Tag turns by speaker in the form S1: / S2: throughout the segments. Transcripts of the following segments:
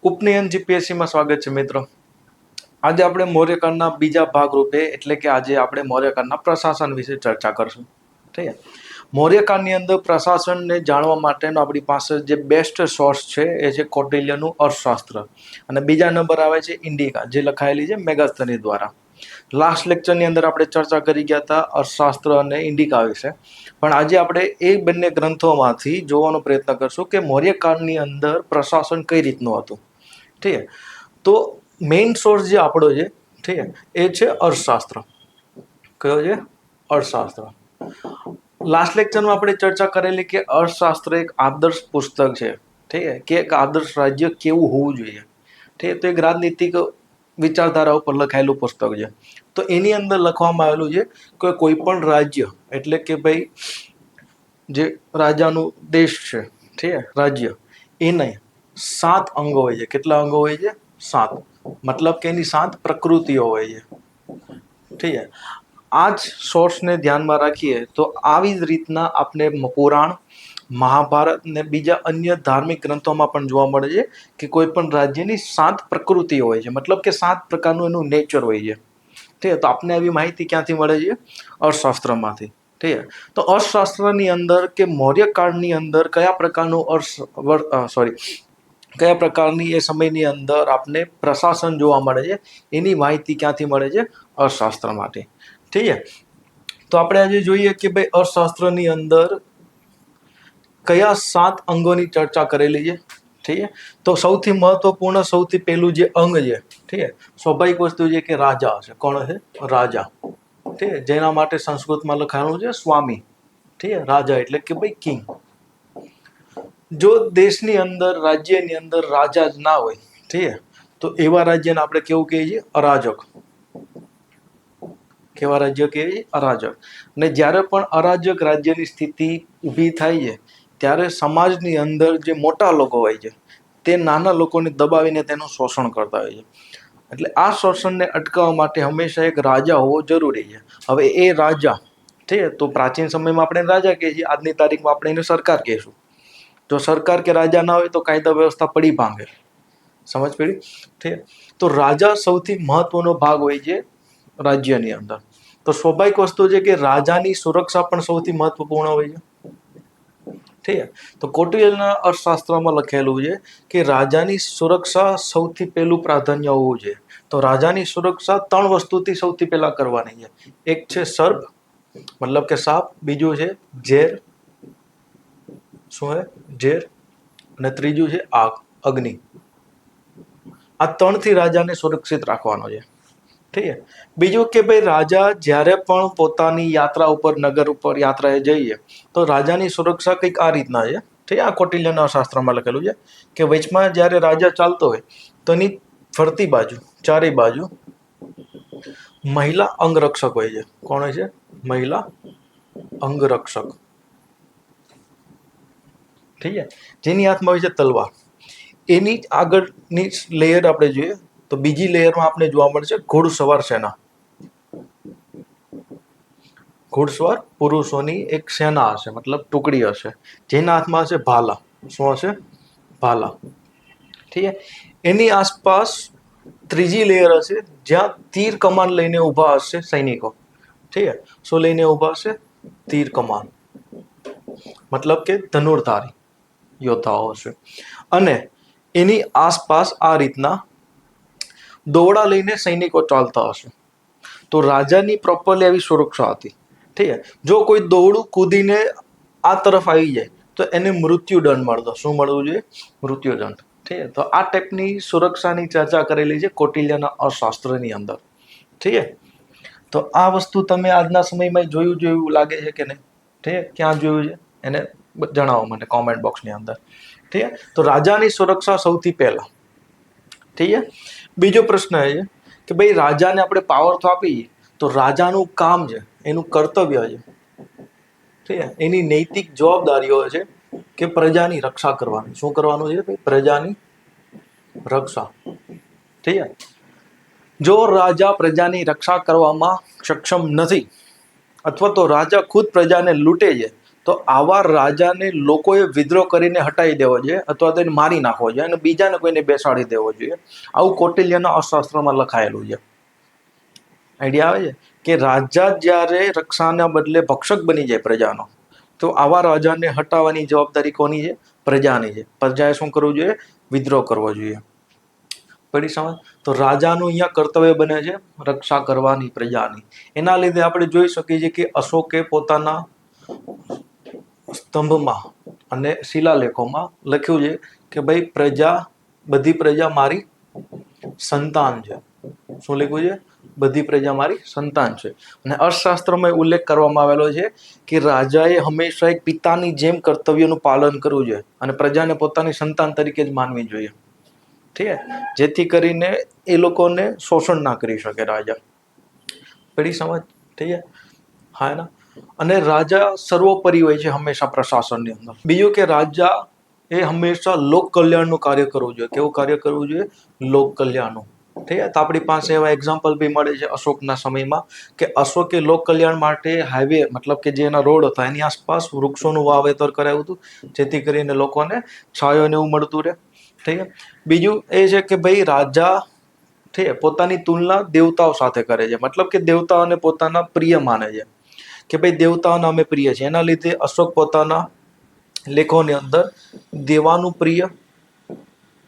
S1: ઉપનયન જીપીએસસીમાં સ્વાગત છે મિત્રો। આજે આપણે મૌર્યકાળના બીજા ભાગરૂપે એટલે કે આજે આપણે મૌર્યકાળના પ્રશાસન વિશે ચર્ચા કરશું। ઠીક છે। મૌર્યકાળની અંદર પ્રશાસનને જાણવા માટેનો આપણી પાસે જે બેસ્ટ સોર્સ છે એ છે કૌટિલ્યનું અર્થશાસ્ત્ર અને બીજા નંબર આવે છે ઇન્ડિકા, જે લખાયેલી છે મેગાસ્થની દ્વારા। લાસ્ટ લેક્ચરની અંદર આપણે ચર્ચા કરી ગયા હતા અર્થશાસ્ત્ર અને ઇન્ડિકા વિશે, પણ આજે આપણે એ બંને ગ્રંથોમાંથી જોવાનો પ્રયત્ન કરશું કે મૌર્યકાળની અંદર પ્રશાસન કઈ રીતનું હતું। ઠીક છે। તો મેઇન સોર્સ જે આપણો છે, ઠીક છે, એ છે અર્થશાસ્ત્ર। કયો છે? અર્થશાસ્ત્ર। લાસ્ટ લેક્ચરમાં આપણે ચર્ચા કરેલી કે અર્થશાસ્ત્ર એક આદર્શ પુસ્તક છે, ઠીક છે, કે એક આદર્શ રાજ્ય કેવું હોવું જોઈએ। ઠીક છે। તો એક રાજનીતિક વિચારધારા ઉપર લખાયેલું પુસ્તક છે। તો એની અંદર લખવામાં આવેલું છે કે કોઈ પણ રાજ્ય એટલે કે ભાઈ જે રાજાનું દેશ છે, ઠીક છે, રાજ્ય, એને 7 અંગો હોય છે। કેટલા અંગો હોય છે? 7। મતલબ કે એની 7 પ્રકૃતિઓ હોય છે। ઠીક છે। આ જ સોર્સને ધ્યાનમાં રાખીએ તો આવી જ રીતના આપણે પુરાણ, મહાભારત ને બીજા અન્ય ધાર્મિક ગ્રંથોમાં પણ જોવા મળે છે કે કોઈ પણ રાજ્યની 7 પ્રકૃતિઓ હોય છે, મતલબ કે 7 પ્રકારનું એનું નેચર હોય છે। ઠીક છે। તો આપને આવી માહિતી ક્યાંથી મળે છે? અર્થશાસ્ત્રમાંથી। ઠીક છે। તો અર્થશાસ્ત્રની અંદર કે મૌર્યકાળની અંદર કયા પ્રકારનું કયા પ્રકારની એ સમયની અંદર આપને પ્રશાસન જોવા મળે છે એની માહિતી ક્યાંથી મળે છે? અર્થશાસ્ત્રમાંથી। ઠીક છે। તો આપણે આજે જોઈએ કે ભાઈ અર્થશાસ્ત્રની અંદર કયા 7 અંગોની ચર્ચા કરેલી છે। ઠીક છે। તો સૌથી મહત્વપૂર્ણ સૌથી પહેલું જે અંગ છે, ઠીક છે, સ્વાભાવિક વસ્તુ છે કે રાજા હશે। કોણ હશે? રાજા। ઠીક છે। જેના માટે સંસ્કૃતમાં લખાયેલું છે સ્વામી। ઠીક છે। રાજા એટલે કે ભાઈ કિંગ। જો દેશની અંદર, રાજ્યની અંદર રાજા જ ના હોય, ઠીક છે, તો એવા રાજ્યને આપણે કેવું કહીએ છીએ? અરાજક। કેવા રાજ્ય કહીએ છીએ? અરાજક। અને જ્યારે પણ અરાજક રાજ્યની સ્થિતિ ઊભી થાય છે ત્યારે સમાજની અંદર જે મોટા લોકો હોય છે તે નાના લોકોને દબાવીને તેનું શોષણ કરતા હોય છે। એટલે આ શોષણને અટકાવવા માટે હંમેશા એક રાજા હોવો જરૂરી છે। હવે એ રાજા, ઠીક છે, તો પ્રાચીન સમયમાં આપણે રાજા કહીએ છીએ, આજની તારીખમાં આપણે એને સરકાર કહીશું। જો સરકાર કે રાજા ના હોય તો કાયદા વ્યવસ્થા પડી ભાંગે। સમજ પડી? ઠીક છે। તો રાજા સૌથી મહત્વનો ભાગ હોય છે રાજ્યની અંદર। તો સ્વાભાવિક વસ્તુ છે કે રાજાની સુરક્ષા પણ સૌથી મહત્વપૂર્ણ હોય છે। ઠીક છે। તો કૌટિલ્યના અર્થશાસ્ત્રમાં લખેલું છે કે રાજાની સુરક્ષા સૌથી પહેલું પ્રાધાન્ય હોવું જોઈએ। તો રાજાની સુરક્ષા 3 વસ્તુથી સૌથી પહેલા કરવાની છે। એક છે સર્પ, મતલબ કે સાપ, બીજું છે ઝેર, શું હે? ઝેર, અને ત્રીજું છે આગ, અગ્નિ। આ 3 થી રાજાને સુરક્ષિત રાખવાનો છે। ઠીક છે। બીજું કે ભાઈ રાજા જ્યારે પણ પોતાની યાત્રા ઉપર, નગર ઉપર યાત્રાએ જઈએ તો રાજાની સુરક્ષા કંઈક આ રીતના છે। ઠીક છે। આ કૌટિલ્યના શાસ્ત્રમાં લખેલું છે કે વચમાં જ્યારે રાજા ચાલતો હોય તો એની ફરતી બાજુ, ચારેય બાજુ મહિલા અંગરક્ષક હોય છે। કોણ હોય છે? મહિલા અંગરક્ષક। ઠીક છે। જેની હાથમાં હોય છે તલવાર। એની આગળની લેયર આપણે જોઈએ તો બીજી લેયરમાં આપણે જોવા મળશે ઘોડસવાર સેના। ઘોડસવાર પુરુષોની એક સેના હશે, મતલબ ટુકડી હશે, જેના હાથમાં હશે ભાલા। શું હશે? ભાલા। ઠીક છે। એની આસપાસ ત્રીજી લેયર હશે જ્યાં તીર કમાન લઈને ઊભા હશે સૈનિકો। ઠીક છે। શું લઈને ઊભા હશે? તીર કમાન, મતલબ કે ધનુર્ધારી યોદ્ધાઓ હશે। અને એની આસપાસ આ રીતના દોરડા લઈને સૈનિકો ચાલતા હશે। તો રાજાની પ્રોપરલી આવી સુરક્ષા હતી। ઠીક છે। જો કોઈ દોરડું કૂદીને આ તરફ આવી જાય તો એને મૃત્યુદંડ મળતો। શું મળવું જોઈએ? મૃત્યુદંડ। ઠીક છે। તો આ ટાઈપની સુરક્ષાની ચર્ચા કરેલી છે કૌટિલ્યના અર્થશાસ્ત્રની અંદર। ઠીક છે। તો આ વસ્તુ તમે આજના સમયમાં જોયું લાગે છે કે નહીં? ઠીક છે। ક્યાં જોયું છે એને જણાવો મને કોમેન્ટ બોક્સની અંદર। ઠીક છે। તો રાજાની સુરક્ષા સૌથી પહેલા। ઠીક છે। બીજો પ્રશ્ન એ છે કે ભાઈ રાજાને આપણે પાવર તો આપીએ તો રાજાનું કામ છે, એનું કર્તવ્ય છે, ઠીક છે, એની નૈતિક જવાબદારીઓ છે કે પ્રજાની રક્ષા કરવાની। શું કરવાનું છે ભાઈ? પ્રજાની રક્ષા। ઠીક છે। જો રાજા પ્રજાની રક્ષા કરવામાં સક્ષમ નથી અથવા તો રાજા ખુદ પ્રજાને લૂંટે છે તો આવા રાજાને લોકોએ વિદ્રોહ કરીને હટાવી દેવો જોઈએ અથવા તો એને મારી નાખવો જોઈએ અને બીજાને કોઈને બેસાડી દેવો જોઈએ. આવું કૌટિલ્યના અર્થશાસ્ત્રમાં લખાયેલું છે. આઈડિયા આવે છે કે રાજા જ્યારે રક્ષાના બદલે ભક્ષક બની જાય પ્રજાનો, તો આવા રાજાને હટાવવાની જવાબદારી કોની છે? પ્રજાની છે. પ્રજાએ શું કરવું જોઈએ? વિદ્રોહ કરવો જોઈએ. પડી સમજ? તો રાજાનું અહીંયા કર્તવ્ય બને છે રક્ષા કરવાની પ્રજાની. એના લીધે આપણે જોઈ શકીએ છીએ કે અશોકે પોતાના સ્તંભમાં અને શિલાલેખોમાં લખ્યું છે કે ભાઈ બધી પ્રજા મારી સંતાન છે. શું લખ્યું છે? બધી પ્રજા મારી સંતાન છે. અને અર્થશાસ્ત્રમાં ઉલ્લેખ કરવામાં આવેલો છે કે રાજાએ હંમેશા એક પિતાની જેમ કર્તવ્યનું પાલન કરવું જોઈએ અને પ્રજાને પોતાની સંતાન તરીકે જ માનવી જોઈએ. ઠીક છે? જેથી કરીને એ લોકોને શોષણ ના કરી શકે રાજા. પડી સમજ? ઠીક છે? હા ના. અને રાજા સર્વોપરી હોય છે હંમેશા પ્રશાસનની અંદર. બીજું કે રાજા એ હંમેશા લોક કલ્યાણનું કાર્ય કરવું જોઈએ. કેવું કાર્ય કરવું જોઈએ? લોક કલ્યાણનું. ઠીક છે? તો આપણી પાસે એવા એક્ઝામ્પલ બી મળે છે અશોકના સમયમાં કે અશોકે લોક કલ્યાણ માટે હાઈવે મતલબ કે જે એના રોડ હતા એની આસપાસ વૃક્ષોનું વાવેતર કરાવ્યું હતું, જેથી કરીને લોકોને છાયો ને એવું મળતું રહે. ઠીક છે? બીજું એ છે કે ભાઈ રાજા ઠીક છે પોતાની તુલના દેવતાઓ સાથે કરે છે. મતલબ કે દેવતાઓને પોતાના પ્રિય માને છે કે ભાઈ દેવતાઓને અમે પ્રિય છે. એના લીધે અશોક પોતાના લેખોની અંદર દેવાનું પ્રિય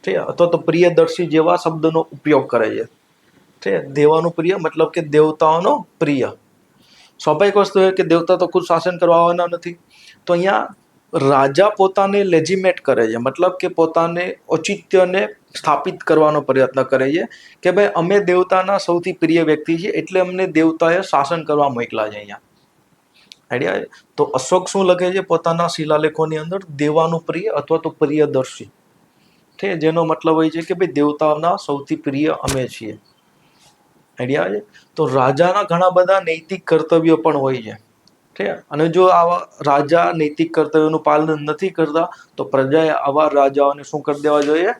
S1: અથવા તો પ્રિયદર્શી જેવા શબ્દનો ઉપયોગ કરે છે. ઠીક છે? દેવાનું પ્રિય મતલબ કે દેવતાઓનો પ્રિય. સ્વાભાવિક વસ્તુ છે કે દેવતા તો ખુદ શાસન કરવા આવવાના નથી. તો અહીંયા રાજા પોતાને લેજિમેટ કરે છે, મતલબ કે પોતાને ઔચિત્યને સ્થાપિત કરવાનો પ્રયત્ન કરે છે કે ભાઈ અમે દેવતાના સૌથી પ્રિય વ્યક્તિ છીએ એટલે અમને દેવતાએ શાસન કરવા મોકલા છે અહીંયા. આઈડિયા? તો અશોક શું લખે છે પોતાના શિલાલેખોની અંદર? દેવાનું પ્રિય અથવા તો પ્રિયદર્શી. ઠીક છે? જેનો મતલબ હોય છે કે ભાઈ દેવતાના સૌથી પ્રિય અમે છીએ. આઈડિયા છે? તો રાજાના ઘણા બધા નૈતિક કર્તવ્યો પણ હોય છે. ઠીક છે? અને જો આવા રાજા નૈતિક કર્તવ્યોનું પાલન નથી કરતા તો પ્રજાએ આવા રાજાઓને શું કરી દેવા જોઈએ?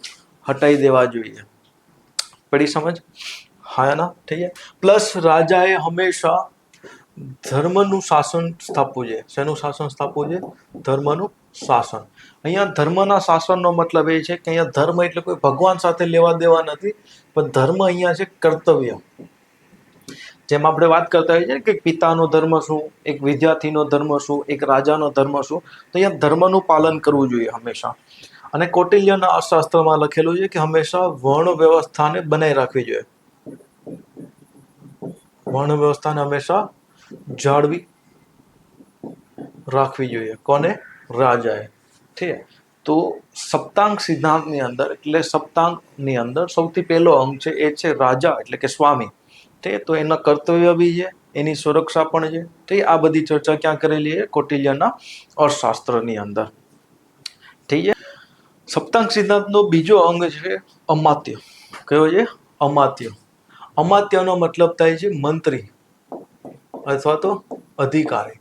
S1: હટાવી દેવા જોઈએ. પડી સમજ? હા ના. ઠીક છે? પ્લસ રાજાએ હંમેશા ધર્મનું શાસન સ્થાપવું છે. શેનું શાસન સ્થાપવું છે? ધર્મનું શાસન. અહીંયા ધર્મના શાસનનો મતલબ એ છે કે અહીંયા ધર્મ એટલે કોઈ ભગવાન સાથે લેવા દેવા નથી, પણ ધર્મ અહીંયા છે કર્તવ્ય. જેમ આપણે વાત કરતા હોઈએ છીએ કે પિતાનો ધર્મ શું, એક વિદ્યાર્થીનો ધર્મ શું, એક રાજાનો ધર્મ શું, તો અહીંયા ધર્મનું પાલન કરવું જોઈએ હંમેશા. અને કૌટિલ્યના અર્થશાસ્ત્રમાં લખેલું છે કે હંમેશા વર્ણ વ્યવસ્થાને બનાવી રાખવી જોઈએ. વર્ણ વ્યવસ્થાને હંમેશા જાળવી રાખવી જોઈએ. કોને? રાજાએ. ઠીક છે? તો સપ્તાંગ સિદ્ધાંતની અંદર એટલે સપ્તાંગની અંદર સૌથી પહેલો અંગ છે એ છે રાજા એટલે કે સ્વામી. ઠીક છે? તો એના કર્તવ્ય બી છે, એની સુરક્ષા પણ છે. ઠીક છે? આ બધી ચર્ચા ક્યાં કરેલી છે? કૌટિલ્યના અર્થશાસ્ત્રની અંદર. ઠીક છે? સપ્તાંગ સિદ્ધાંતનો બીજો અંગ છે અમાત્ય. કયો છે? અમાત્ય. અમાત્યનો મતલબ થાય છે મંત્રી અથવા તો અધિકારી.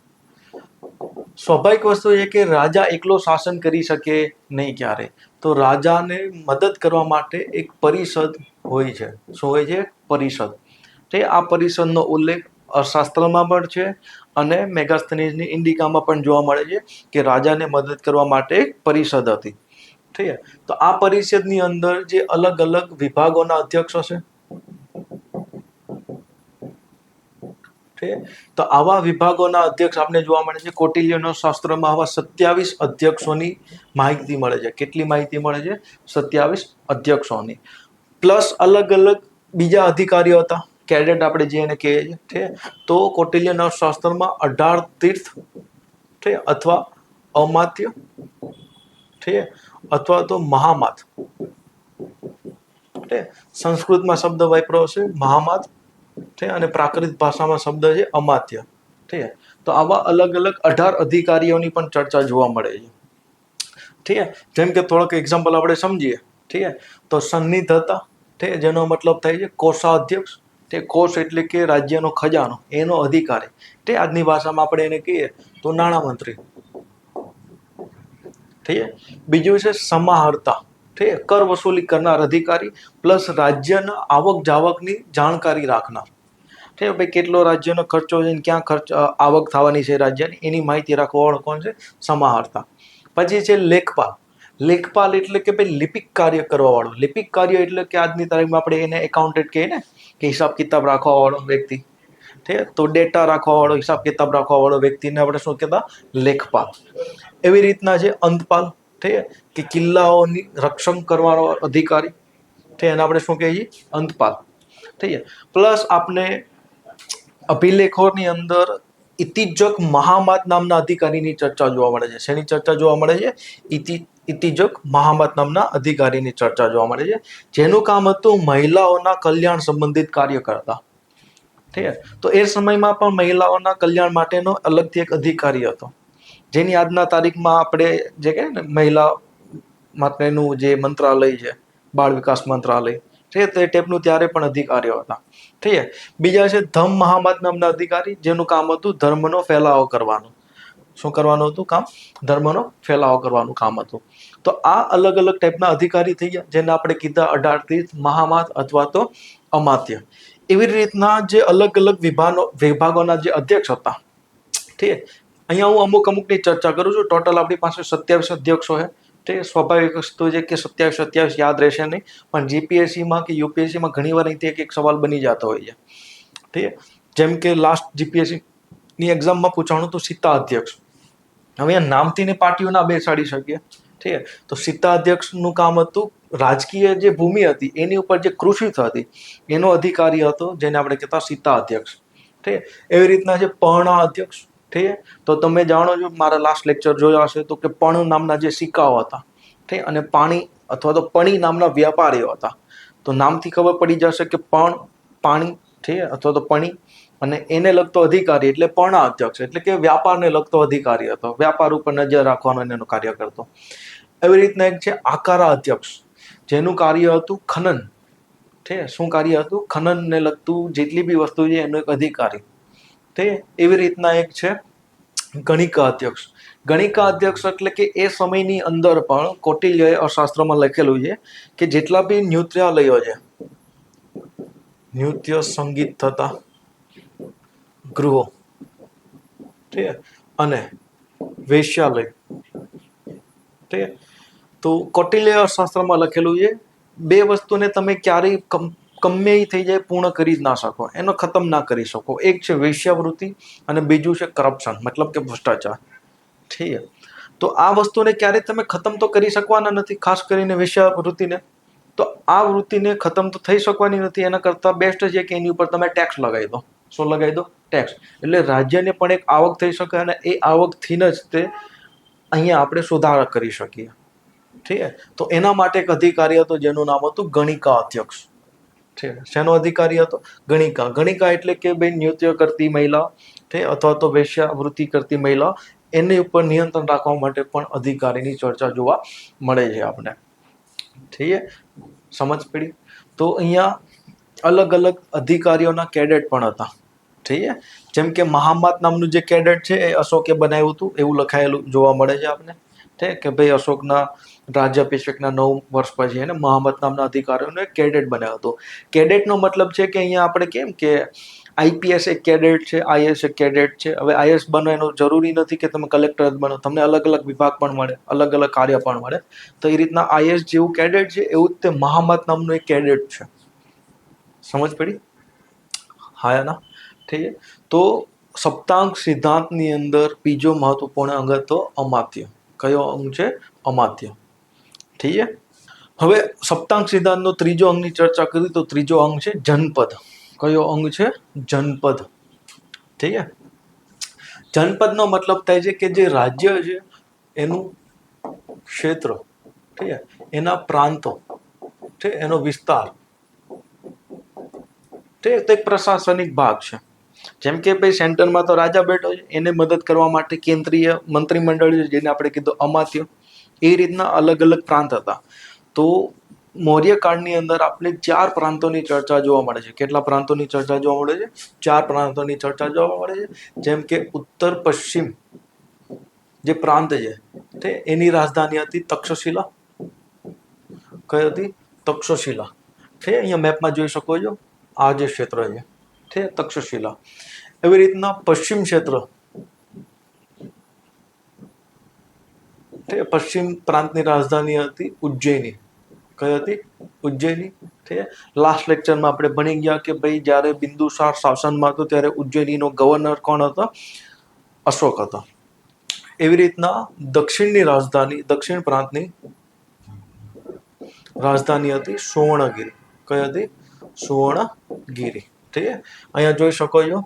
S1: સ્વાભાવિક વસ્તુ છે કે રાજા એકલો શાસન કરી શકે નહીં ક્યારે. તો રાજાને મદદ કરવા માટે એક પરિષદ હોય છે. શું હોય છે? પરિષદ. તે આ પરિષદનો ઉલ્લેખ અર્થશાસ્ત્રમાં પણ છે અને મેગાસ્થનીઝની ઇન્ડિકામાં પણ જોવા મળે છે કે રાજાને મદદ કરવા માટે એક પરિષદ હતી. ઠીક છે? તો આ પરિષદની અંદર જે અલગ અલગ વિભાગોના અધ્યક્ષ હશે, તો આવા વિભાગોના અધ્યક્ષ આપણે જોવા મળે છે. કૌટિલ્યના શાસ્ત્રમાં આવા 27 અધ્યક્ષોની માહિતી મળે છે. કેટલી માહિતી મળે છે? 27 અધ્યક્ષોની. પ્લસ અલગ અલગ બીજા અધિકારીઓ હતા, કેડેટ આપણે જે એને કહીએ છીએ. ઠીક છે? તો કૌટિલ્યના શાસ્ત્રમાં 18 તીર્થ, ઠીક છે? અથવા અમાત્ય, ઠીક છે? અથવા તો મહામાત. ઠીક છે? સંસ્કૃતમાં શબ્દ વાપર્યો છે મહામાત, અને પ્રાકૃત ભાષામાં શબ્દ છે અમાત્ય. ઠીક છે? તો આવા અલગ અલગ 18 અધિકારીઓની પણ ચર્ચા જોવા મળે છે. ઠીક છે? જેમ કે થોડોક એક્ઝામ્પલ આપણે સમજીએ. ઠીક છે? તો સન્નિધ હતા, ઠીક છે? જેનો મતલબ થાય છે કોષાધ્યક્ષ. તે કોષ એટલે કે રાજ્યનો ખજાનો, એનો અધિકારી. ઠીક છે? આજની ભાષામાં આપણે એને કહીએ તો નાણામંત્રી. ઠીક છે? બીજું છે સમાહર્તા. ઠીક છે? કર વસૂલી કરનાર અધિકારી પ્લસ રાજ્યના આવક જાવકની જાણકારી રાખનાર. ઠીક છે, ભાઈ કેટલો રાજ્યનો ખર્ચો છે, ક્યાં ખર્ચ આવક થવાની છે રાજ્યની, એની માહિતી રાખવાવાળો કોણ છે? સમાહર્તા. પછી છે લેખપાલ. લેખપાલ એટલે કે ભાઈ લિપિક કાર્ય કરવાવાળો. લિપિક કાર્ય એટલે કે આજની તારીખમાં આપણે એને એકાઉન્ટન્ટ કહીએ ને, કે હિસાબ કિતાબ રાખવાવાળો વ્યક્તિ. ઠીક છે, તો ડેટા રાખવાવાળો, હિસાબ કિતાબ રાખવાવાળો વ્યક્તિને આપણે શું કહેતા? લેખપાલ. એવી રીતના છે અંતપાલ. ઠીક છે, કે કિલ્લાઓની રક્ષણ કરવાનો અધિકારી. ઠીક, એને આપણે શું કહીએ? અંતપાલ. ઠીક છે, પ્લસ આપણે અભિલેખોની અંદર ઇતિજક મહામાત નામના અધિકારીની ચર્ચા જોવા મળે છે. શેની ચર્ચા જોવા મળે છે? ઇતિજક મહામાત નામના અધિકારીની ચર્ચા જોવા મળે છે, જેનું કામ હતું મહિલાઓના કલ્યાણ સંબંધિત કાર્ય કરતા. ઠીક છે, તો એ સમયમાં પણ મહિલાઓના કલ્યાણ માટેનો અલગથી એક અધિકારી હતો, જેની આજના તારીખમાં આપણે જે કહે ને મહિલા માટેનું જે મંત્રાલય છે, બાળ વિકાસ મંત્રાલય, ઠીક છે, તો એ ટાઈપનું ત્યારે પણ અધિકારીઓ હતા. ઠીક છે, બીજા છે ધમ્મ મહામાત નામના અધિકારી, જેનું કામ હતું ધર્મનો ફેલાવો કરવાનું. શું કરવાનું હતું કામ? ધર્મનો ફેલાવો કરવાનું કામ હતું. તો આ અલગ અલગ ટાઈપના અધિકારી થઈ ગયા, જેને આપણે કીધા 18 મહામાત અથવા તો અમાત્ય. એવી રીતના જે અલગ અલગ વિભાગોના જે અધ્યક્ષ હતા. ઠીક છે, અહીંયા હું અમુકની ચર્ચા કરું છું. ટોટલ આપણી પાસે 27 અધ્યક્ષો છે. ઠીક છે, સ્વાભાવિક વસ્તુ છે કે 27 યાદ રહેશે નહીં, પણ જીપીએસસીમાં કે યુપીએસસીમાં ઘણી વાર અહીંથી એક સવાલ બની જતો હોય છે. ઠીક છે, જેમ કે લાસ્ટ જીપીએસસીની એક્ઝામમાં પૂછાણું તો સીતા અધ્યક્ષ. હવે નામથી ને પાર્ટીઓ ના બેસાડી શકીએ. ઠીક છે, તો સીતા અધ્યક્ષનું કામ હતું રાજકીય જે ભૂમિ હતી એની ઉપર જે કૃષિ થતી એનો અધિકારી હતો, જેને આપણે કહેતા સીતા અધ્યક્ષ. ઠીક છે, એવી રીતના છે પર્ણા અધ્યક્ષ. ઠીક છે, તો તમે જાણો છો, મારા લાસ્ટ લેક્ચર જોયા હશે તો, કે પર્ણ નામના જે સિક્કાઓ હતા, ઠીક છે, અને પાણી અથવા તો પણી નામના વ્યાપારીઓ હતા. તો નામથી ખબર પડી જશે કે પાણી, ઠીક છે, અથવા તો પણી, અને એને લગતો અધિકારી એટલે પર્ણા અધ્યક્ષ, એટલે કે વ્યાપારને લગતો અધિકારી હતો, વ્યાપાર ઉપર નજર રાખવાનો એનું કાર્ય કરતો. એવી રીતના એક છે આકારા અધ્યક્ષ, જેનું કાર્ય હતું ખનન. ઠીક છે, શું કાર્ય હતું? ખનનને લગતું જેટલી બી વસ્તુ છે એનો એક અધિકારી. ઠીક છે, એવી રીતના એક છે ગણિકા અધ્યક્ષ. ગણિકા અધ્યક્ષ એટલે કે એ સમયની અંદર પણ કૌટિલ્યએ અર્થશાસ્ત્રમાં લખેલું છે કે જેટલા બી નૃત્યાલયો છે, નૃત્ય સંગીત થતા ગૃહો, ઠીક છે, અને વેશ્યાલય, ઠીક છે, તો કૌટિલ્ય અર્થશાસ્ત્રમાં લખેલું છે બે વસ્તુને તમે ક્યારેય ગમે એ થઈ જાય પૂર્ણ કરી જ ના શકો, એનો ખતમ ના કરી શકો. એક છે વેશ્યાવૃત્તિ અને બીજું છે કરપ્શન, મતલબ કે ભ્રષ્ટાચાર. ઠીક છે, તો આ વસ્તુને ક્યારેય તમે ખતમ તો કરી શકવાના નથી, ખાસ કરીને વેશ્યાવૃત્તિને. તો આ વૃત્તિને ખતમ તો થઈ શકવાની નથી, એના કરતાં બેસ્ટ છે કે એની ઉપર તમે ટેક્સ લગાવી દો. શું લગાવી દો? ટેક્સ. એટલે રાજ્યને પણ એક આવક થઈ શકે, અને એ આવકથી જ તે અહીંયા આપણે સુધારા કરી શકીએ. ઠીક છે, તો એના માટે એક અધિકારી હતો જેનું નામ હતું ગણિકા અધ્યક્ષ. ઠીક છે, શેનો અધિકારી હતો? ગણિકા. ગણિકા એટલે કે ભાઈ નૃત્ય કરતી મહિલા, ઠીક, અથવા તો વેશ્યાવૃત્તિ કરતી મહિલા, એની ઉપર નિયંત્રણ રાખવા માટે પણ અધિકારીની ચર્ચા જોવા મળે છે આપણે. ઠીક છે, સમજ પડી? તો અહીંયા અલગ અલગ અધિકારીઓના કેડેટ પણ હતા. ઠીક છે, જેમ કે મહામાત નામનું જે કેડેટ છે એ અશોકે બનાવ્યું હતું એવું લખાયેલું જોવા મળે છે આપણે. ઠીક, કે ભાઈ અશોકના રાજ્યાભિષેકના 9 વર્ષ પછી એને મહામત નામના અધિકારીઓનો એક કેડેટ બનાવ્યો હતો. કેડેટનો મતલબ છે કે અહીંયા આપણે કેમ કે આઈપીએસ એક કેડેટ છે, આઈએસ એક કેડેટ છે. હવે આઈએસ બનો એનું જરૂરી નથી કે તમે કલેક્ટર જ બનો, તમને અલગ અલગ વિભાગ પણ મળે, અલગ અલગ કાર્ય પણ મળે. તો એ રીતના આઈએસ જેવું કેડેટ છે એવું જ તે મહામત નામનું એક કેડેટ છે. સમજ પડી? હા યા ના? ઠીક છે, તો સપ્તાંક સિદ્ધાંતની અંદર બીજો મહત્વપૂર્ણ અંગ હતો અમાત્ય. કયો અંગ છે? અમાત્ય. ઠીક છે, હવે સપ્તાંક સિદ્ધાંતનો ત્રીજો અંગની ચર્ચા કરી તો ત્રીજો અંગ છે જનપદ. કયો અંગ છે? જનપદ. ઠીક છે, જનપદનો મતલબ થાય છે કે જે રાજ્ય છે એનું ક્ષેત્ર, ઠીક છે, એના પ્રાંતો, ઠીક, એનો વિસ્તાર, ઠીક, તો એક પ્રશાસનિક ભાગ છે. જેમ કે ભાઈ સેન્ટરમાં તો રાજા બેઠો છે, એને મદદ કરવા માટે કેન્દ્રીય મંત્રીમંડળ છે જેને આપણે કીધું અમાત્ય. એ રીતના અલગ અલગ પ્રાંત હતા. તો મૌર્ય કાળની અંદર આપણે 4 પ્રાંતોની ચર્ચા જોવા મળે છે. કેટલા પ્રાંતોની ચર્ચા જોવા મળે છે? 4 પ્રાંતોની ચર્ચા જોવા મળે છે. જેમ કે ઉત્તર પશ્ચિમ જે પ્રાંત છે તે એની રાજધાની હતી તક્ષશિલા. કઈ હતી? તક્ષશિલા. ઠીક, અહીંયા મેપમાં જોઈ શકો છો આ જે ક્ષેત્ર છે. તક્ષશિલા. એવી રીતના પશ્ચિમ ક્ષેત્ર, પશ્ચિમ પ્રાંતની રાજધાની હતી ઉજ્જૈની. કઈ હતી? ઉજ્જૈની. લાસ્ટ લેક્ચરમાં આપણે ભણી ગયા કે ભાઈ જ્યારે બિંદુસાર શાસનમાં હતો ત્યારે ઉજ્જૈનીનો ગવર્નર કોણ હતો? અશોક હતો. એવી રીતના દક્ષિણની રાજધાની, દક્ષિણ પ્રાંતની રાજધાની હતી સુવર્ણગીરી. કઈ હતી? સુવર્ણગીરી. ઠીક છે, અહીંયા જોઈ શકો છો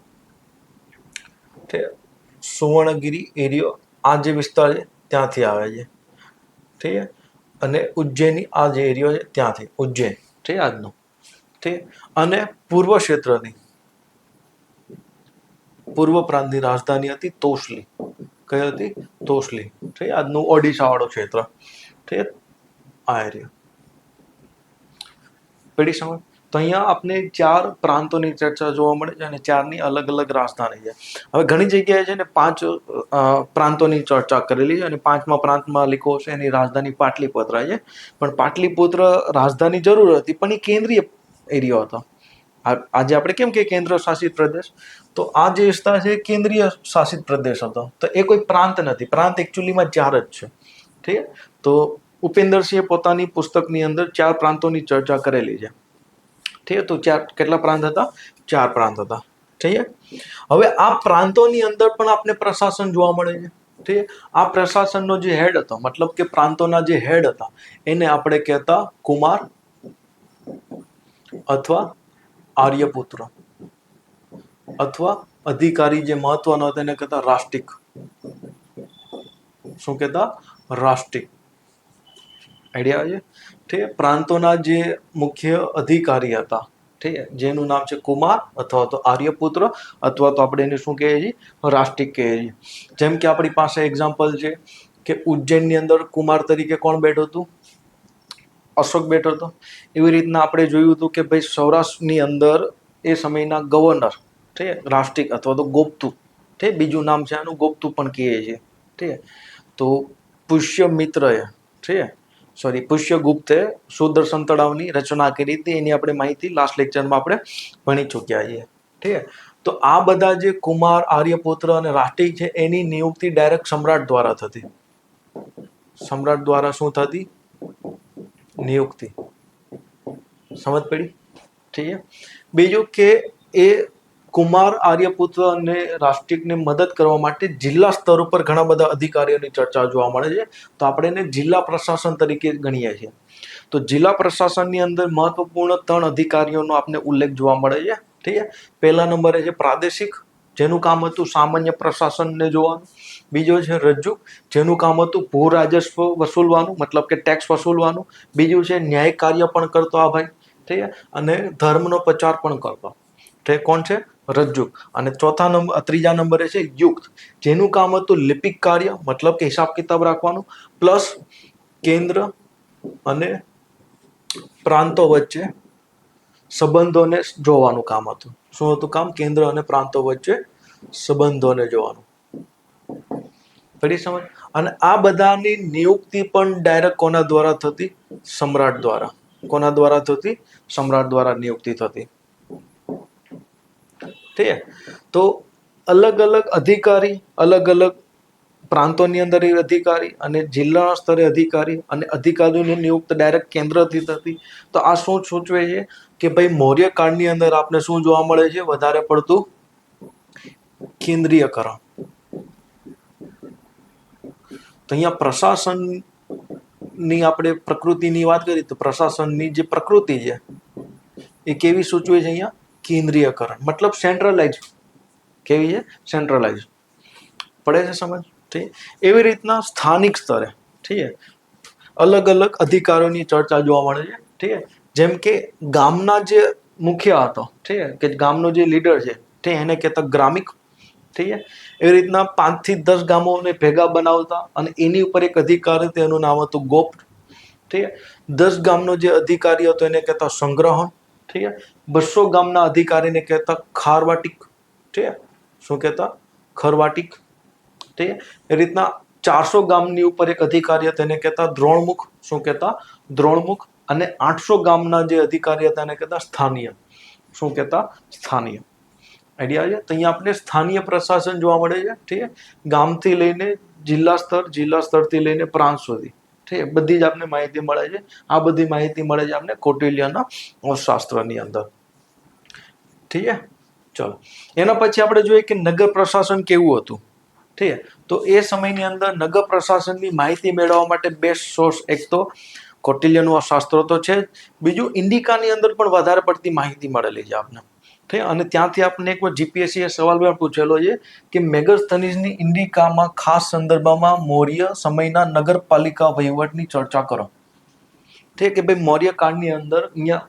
S1: સુવર્ણગીરી એરિયો, આ જે વિસ્તાર છે ત્યાંથી આવે છે. ઠીક છે, અને ઉજ્જૈની આ જે એરિયો છે ત્યાંથી ઉજ્જૈન, ઠીક આજનું. ઠીક, અને પૂર્વ ક્ષેત્રની, પૂર્વ પ્રાંતની રાજધાની હતી તોસલી. કઈ હતી? તોસલી. ઠીક, આજનું ઓડિશા વાળો ક્ષેત્ર. ઠીક, આ એરિયો પડી સમજ. તો અહીંયા આપણે 4 પ્રાંતોની ચર્ચા જોવા મળે છે અને 4ની અલગ અલગ રાજધાની છે. હવે ઘણી જગ્યાએ છે ને 5 પ્રાંતોની ચર્ચા કરેલી છે અને 5મા પ્રાંતમાં લીખો છે એની રાજધાની પાટલીપુત્ર છે. પણ પાટલીપુત્ર રાજધાની જરૂર હતી પણ એ કેન્દ્રીય એરિયો હતો. આજે આપણે કેમ કે કેન્દ્ર શાસિત પ્રદેશ, તો આ જે વિસ્તાર છે કેન્દ્રીય શાસિત પ્રદેશ હતો. તો એ કોઈ પ્રાંત નથી. પ્રાંત એકચ્યુઅલીમાં 4 જ છે. ઠીક, તો ઉપેન્દ્રસિંહે પોતાની પુસ્તકની અંદર 4 પ્રાંતોની ચર્ચા કરેલી છે. ઠીક, તો 4 કેટલા પ્રાંત હતા? 4 પ્રાંત હતા. ઠીક, હવે આ પ્રાંતોની અંદર પણ આપણે પ્રશાસન જોવા મળે છે. ઠીક, આ પ્રશાસનનો જે હેડ હતો, મતલબ કે પ્રાંતોના જે હેડ હતા એને આપણે કહેતા કુમાર અથવા આર્યપુત્ર, અથવા અધિકારી જે મહત્વનો હતો એને કહેતા રાષ્ટ્રીક. શું કહેતા? રાષ્ટ્રીક. આઈડિયા આવે છે? ઠીક, પ્રાંતોના જે મુખ્ય અધિકારી હતા, ઠીક, જેનું નામ છે કુમાર અથવા તો આર્યપુત્ર, અથવા તો આપણે એને શું કહીએ છીએ? રાષ્ટ્રીક કહીએ છીએ. જેમ કે આપણી પાસે એક્ઝામ્પલ છે કે ઉજ્જૈનની અંદર કુમાર તરીકે કોણ બેઠું હતું? અશોક બેઠો હતો. એવી રીતના આપણે જોયું હતું કે ભાઈ સૌરાષ્ટ્રની અંદર એ સમયના ગવર્નર, ઠીક, રાષ્ટ્રીક અથવા તો ગોપતુ, ઠીક, બીજું નામ છે આનું ગોપતુ પણ કહીએ છીએ. ઠીક, તો પુષ્યમિત્રએ, ઠીક, પુષ્યગુપ્તે સુદર્શન તળાવની રચના કરી હતી. એની આપણે માહિતી લાસ્ટ લેક્ચરમાં આપણે ભણી ચૂક્યા છીએ. ઠીક, તો આ બધા જે કુમાર, આર્યપુત્ર અને રાષ્ટ્રીક છે એની નિયુક્તિ ડાયરેક્ટ સમ્રાટ દ્વારા થતી. સમ્રાટ દ્વારા શું થતી? નિયુક્તિ. સમજ પડી? ઠીક, બીજું કે એ કુમાર, આર્યપુત્ર અને રાષ્ટ્રીકને મદદ કરવા માટે જિલ્લા સ્તર ઉપર ઘણા બધા અધિકારીઓની ચર્ચા જોવા મળે છે. તો આપણે એને જિલ્લા પ્રશાસન તરીકે ગણીએ છીએ. તો જિલ્લા પ્રશાસનની અંદર મહત્વપૂર્ણ 3 અધિકારીઓનો આપણે ઉલ્લેખ જોવા મળે છે. ઠીક, પહેલા નંબરે છે પ્રાદેશિક, જેનું કામ હતું સામાન્ય પ્રશાસનને જોવાનું. બીજો છે રજ્જુક, જેનું કામ હતું ભૂ રાજસ્વ વસૂલવાનું, મતલબ કે ટેક્સ વસૂલવાનું. બીજું છે ન્યાય કાર્ય પણ કરતો આ ભાઈ. ઠીક, અને ધર્મનો પ્રચાર પણ કરતો. ઠીક, કોણ છે? રજ્જુક. અને ત્રીજા નંબરે છે યુક્ત, જેનું કામ હતું લિપિક કાર્ય, મતલબ કે હિસાબ કિતાબ રાખવાનું, પ્લસ કેન્દ્ર અને પ્રાંતો વચ્ચે સંબંધોને જોવાનું કામ હતું. શું હતું કામ? કેન્દ્ર અને પ્રાંતો વચ્ચે સંબંધોને જોવાનું. પડી સમજ? અને આ બધાની નિયુક્તિ પણ ડાયરેક્ટ કોના દ્વારા થતી? સમ્રાટ દ્વારા. કોના દ્વારા થતી? સમ્રાટ દ્વારા નિયુક્તિ થતી. ઠીક, તો અલગ અલગ અધિકારી, અલગ અલગ પ્રાંતોની અંદર એ અધિકારી, અને જિલ્લા સ્તરે અધિકારી, અને અધિકારીઓની નિયુક્ત ડાયરેક્ટ કેન્દ્રથી થતી. તો આ શું સૂચવે છે કે ભાઈ મૌર્ય કાળની અંદર આપણે શું જોવા મળે છે? વધારે પડતું કેન્દ્રીયકરણ. તો અહીંયા પ્રશાસનની આપણે પ્રકૃતિની વાત કરીએ તો પ્રશાસનની જે પ્રકૃતિ છે એ કેવી સૂચવે છે? અહીંયા કેન્દ્રીયકરણ, મતલબ સેન્ટ્રલાઇઝ. કેવી છે? સેન્ટ્રલાઇઝ. પડે છે સમજ? ઠીક, એવી રીતના સ્થાનિક સ્તરે, ઠીક, અલગ અલગ અધિકારીઓની ચર્ચા જોવા મળે છે. ઠીક, જેમ કે ગામના જે મુખિયા હતો, ઠીક, કે ગામનો જે લીડર છે, ઠીક, એને કહેતા ગ્રામિક. ઠીક, એવી રીતના 5 થી 10 ગામોને ભેગા બનાવતા અને એની ઉપર એક અધિકારી હતું, એનું નામ હતું ગોપ્ત. ઠીક, 10 ગામનો જે અધિકારી હતો એને કહેતા સંગ્રહણ. ઠીક, 200 ગામના અધિકારીને કહેતા ખારવાટિક. ઠીક, શું કહેતા? ખરવાટિક. ઠીક, એ રીતના 400 ગામની ઉપર એક અધિકારી હતા એને કહેતા દ્રોણમુખ. શું કહેતા? દ્રોણમુખ. અને 800 ગામના જે અધિકારી હતા એને કહેતા સ્થાનીય. શું કહેતા? સ્થાનીય. આઈડિયા છે? તો અહીંયા આપણે સ્થાનીય પ્રશાસન જોવા મળે છે, ઠીક છે, ગામથી લઈને જિલ્લા સ્તરથી લઈને પ્રાંત સુધી, ઠીક છે, બધી જ આપને માહિતી મળે છે. આ બધી માહિતી મળે છે આપણે કૌટિલ્યના અર્થશાસ્ત્રની અંદર, ઠીક છે. ચલો, એના પછી આપણે જોઈએ કે નગર પ્રશાસન કેવું હતું, ઠીક છે. તો એ સમયની અંદર નગર પ્રશાસનની માહિતી મેળવવા માટે બેસ્ટ સોર્સ એક તો કૌટિલ્યનું અર્થશાસ્ત્ર તો છે જ, બીજું ઇન્ડિકાની અંદર પણ વધારે પડતી માહિતી મળેલી છે આપને, ઠીક. અને ત્યાંથી આપણને એક જીપીએસસી એ સવાલ પણ પૂછેલો છે કે મેગસ્થનીઝની ઇન્ડિકામાં ખાસ સંદર્ભમાં મૌર્ય સમયના નગરપાલિકા વહીવટની ચર્ચા કરો, ઠીક. કે ભાઈ મૌર્ય કાળની અંદર અહીંયા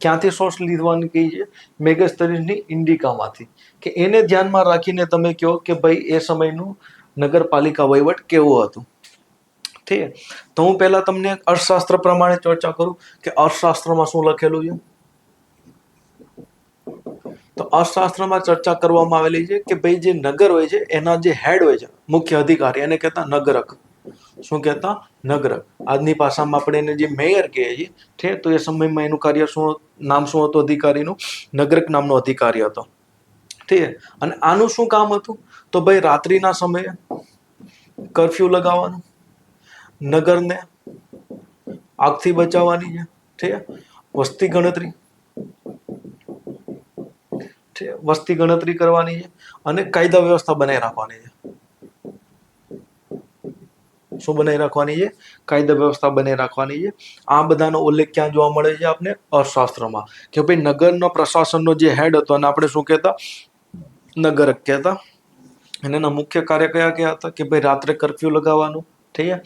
S1: ક્યાંથી સોર્સ લીધવાની કહી છે? મેગસ્થનીઝની ઇન્ડિકામાંથી, કે એને ધ્યાનમાં રાખીને તમે કહો કે ભાઈ એ સમયનું નગરપાલિકા વહીવટ કેવું હતું, ઠીક. તો હું પહેલા તમને અર્થશાસ્ત્ર પ્રમાણે ચર્ચા કરું કે અર્થશાસ્ત્રમાં શું લખેલું છે. તો અર્થશાસ્ત્રમાં ચર્ચા કરવામાં આવેલી છે કે ભાઈ જે નગર હોય છે એના જે હેડ હોય છે, મુખ્ય અધિકારી, એને કહેતા નગરક. શું કહેતા? નગરક. આજની ભાષામાં આપણે એને જે મેયર કહીએ છીએ, ઠીક. તો એ સમયમાં એનું કાર્ય શું, નામ શું હતું અધિકારીનું? નગરક નામનો અધિકારી હતો, ઠીક. અને આનું શું કામ હતું? તો ભાઈ રાત્રિના સમયે કર્ફ્યુ લગાવવાનું, નગરને આગથી બચાવવાની છે, ઠીક. વસ્તી ગણતરી કરવાની છે અને કાયદા વ્યવસ્થા બનાવી રાખવાની છે. શું બનાવી રાખવાની છે? કાયદા વ્યવસ્થા બનાવી રાખવાની છે. આ બધાનો ઉલ્લેખ ક્યાં જોવા મળે છે આપને? અર્થશાસ્ત્રમાં, કે ભાઈ નગરનો પ્રશાસનનો જે હેડ હતો અને આપણે શું કહેતા? નગરક કહેતા. અને એના મુખ્ય કાર્ય કયા કયા હતા? કે ભાઈ રાત્રે કર્ફ્યુ લગાવવાનું, ઠીક છે,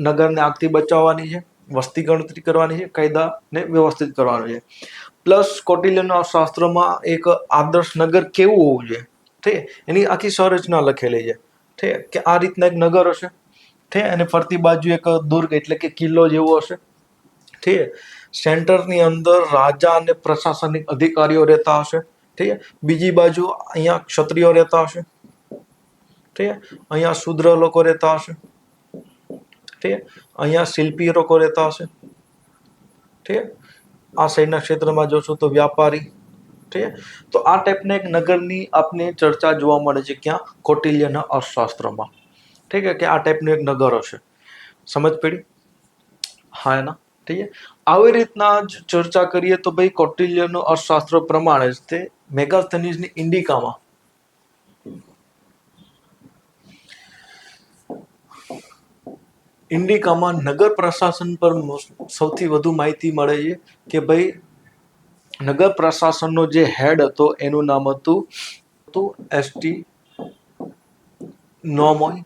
S1: નગરને આગથી બચાવવાની છે, વસ્તી ગણતરી કરવાની છે, કાયદાને વ્યવસ્થિત કરવાનું છે. પ્લસ કૌટિલ્યના શાસ્ત્રમાં એક આદર્શ નગર કેવું હોવું જોઈએ, ઠીક, એની આખી સંરચના લખેલી છે, ઠીક. કે આ રીતના એક નગર હશે, ઠીક, અને ફરતી બાજુ એક દુર્ગ એટલે કે કિલ્લો જેવો હશે, ઠીક. સેન્ટરની અંદર રાજા અને પ્રશાસનિક અધિકારીઓ રહેતા હશે, ઠીક. બીજી બાજુ અહીંયા ક્ષત્રિયો રહેતા હશે, ઠીક. અહીંયા શૂદ્ર લોકો રહેતા હશે, ઠીક. અહીંયા શિલ્પી લોકો રહેતા હશે, ઠીક. આ સાઈડના ક્ષેત્રમાં જોશું તો વ્યાપારી, ઠીક. તો આ ટાઈપના એક નગરની આપને ચર્ચા જોવા મળે છે ક્યાં? કૌટિલ્યના અર્થશાસ્ત્રમાં, ઠીક છે. કે આ ટાઈપનું એક નગર હશે. સમજ પડી? હા, એના, ઠીક છે. આવી રીતના જ ચર્ચા કરીએ તો ભાઈ કૌટિલ્યનું અર્થશાસ્ત્ર પ્રમાણે જ તે મેગાસ્થનીઝની ઇન્ડિકામાં નગર પ્રશાસન પર સૌથી વધુ માહિતી મળે છે કે ભાઈ નગર પ્રશાસનનો જે હેડ હતો એનું નામ હતું એસટી નોમોય.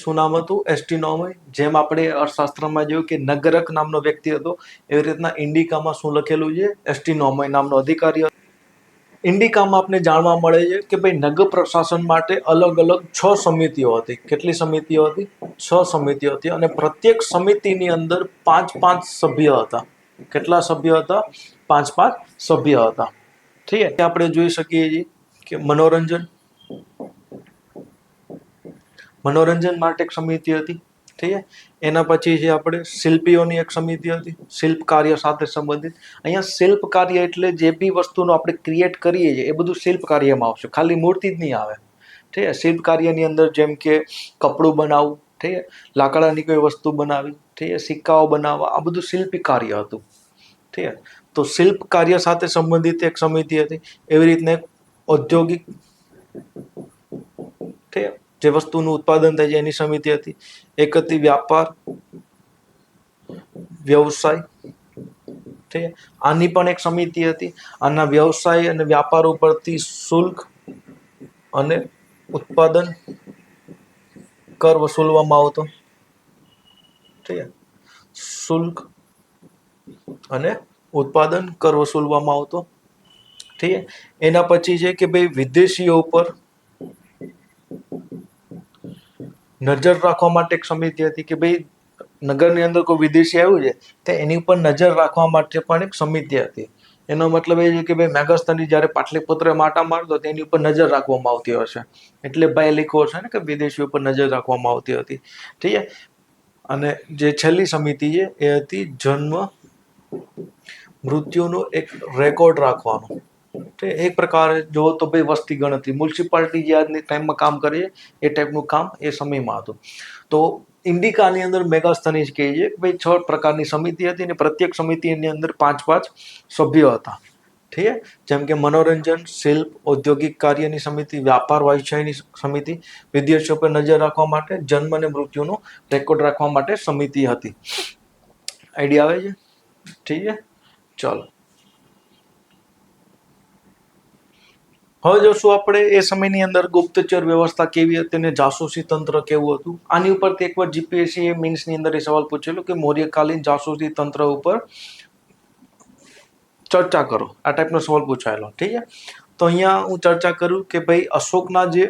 S1: શું નામ હતું? એસટી નોમોય. જેમ આપણે અર્થશાસ્ત્રમાં જોયું કે નગરક નામનો વ્યક્તિ હતો, એવી રીતના ઇન્ડિકામાં શું લખેલું છે? એસટી નોમોય નામનો અધિકારી હતો. ઇન્ડિકામાં આપણે જાણવા મળે છે કે ભાઈ નગર પ્રશાસન માટે અલગ અલગ 6 સમિતિઓ હતી. કેટલી સમિતિઓ હતી? 6 સમિતિઓ હતી. અને પ્રત્યેક સમિતિની અંદર 5-5 સભ્ય હતા. કેટલા સભ્ય હતા? 5-5 સભ્ય હતા, ઠીક છે. આપણે જોઈ શકીએ છીએ કે મનોરંજન માટે એક સમિતિ હતી, ઠીક છે. એના પછી છે આપણે શિલ્પીઓની એક સમિતિ હતી, શિલ્પ કાર્ય સાથે સંબંધિત. અહીંયા શિલ્પ કાર્ય એટલે જે બી વસ્તુનો આપણે ક્રિએટ કરીએ છીએ એ બધું શિલ્પ કાર્યમાં આવશે, ખાલી મૂર્તિ જ નહીં આવે, ઠીક છે. શિલ્પ કાર્યની અંદર જેમ કે કપડું બનાવવું, ઠીક છે, લાકડાની કોઈ વસ્તુ બનાવી, ઠીક છે, સિક્કાઓ બનાવવા, આ બધું શિલ્પી કાર્ય હતું, ઠીક છે. તો શિલ્પ કાર્ય સાથે સંબંધિત એક સમિતિ હતી. એવી રીતના એક ઔદ્યોગિક, ઠીક છે, જે વસ્તુનું ઉત્પાદન થાય છે એની સમિતિ હતી. એક હતી વ્યાપાર વ્યવસાય, ઠીક છે, આની પણ એક સમિતિ હતી. આના વ્યવસાય અને વ્યાપાર ઉપરથી શુલ્ક અને ઉત્પાદન કર વસૂલવામાં આવતો, ઠીક છે. શુલ્ક અને ઉત્પાદન કર વસૂલવામાં આવતો, ઠીક છે. એના પછી છે કે ભાઈ વિદેશીઓ ઉપર નજર રાખવા માટે એક સમિતિ હતી, કે ભાઈ નગરની અંદર કોઈ વિદેશી આવ્યું છે તો એની ઉપર નજર રાખવા માટે પણ એક સમિતિ હતી. એનો મતલબ એ છે કે ભાઈ મેગાસ્થની જ્યારે પાટલીપુત્ર માટા મારતો તેની ઉપર નજર રાખવામાં આવતી હશે, એટલે ભાઈ લખ્યો હશે ને કે વિદેશી ઉપર નજર રાખવામાં આવતી હતી, ઠીક છે. અને જે છેલ્લી સમિતિ છે એ હતી જન્મ મૃત્યુનો એક રેકોર્ડ રાખવાનો. એક પ્રકારે જો તો ભાઈ વસ્તી ગણતરી મ્યુનિસિપાલિટી જે આજની ટાઈમમાં કામ કરે છે એ ટાઈપનું કામ એ સમયમાં હતું. તો ઇન્ડિકાની અંદર મેગાસ્થનીજ કહે છે કે ભાઈ 6 પ્રકારની સમિતિ હતી અને પ્રત્યેક સમિતિની અંદર 5 સભ્યો હતા. ઠીક છે, જેમ કે મનોરંજન, શિલ્પ, ઔદ્યોગિક કાર્યની સમિતિ, વ્યાપાર વ્યવસાયની સમિતિ, વિદ્યાર્થીઓ પર નજર રાખવા માટે, જન્મ અને મૃત્યુનો રેકોર્ડ રાખવા માટે સમિતિ હતી. આઈડિયા આવે છે? ઠીક છે, ચાલો હવે જોશું આપણે એ સમયની અંદર ગુપ્તચર વ્યવસ્થા કેવી હતી અને જાસૂસી તંત્ર કેવું હતું. આની ઉપરથી એકવાર જીપીએસસી મીન્સની અંદર એ સવાલ પૂછેલો કે મૌર્યકાલીન જાસૂસી તંત્ર ઉપર ચર્ચા કરો, આ ટાઈપનો સવાલ પૂછાયેલો. ઠીક છે, તો અહીંયા હું ચર્ચા કરું કે ભાઈ અશોકના જે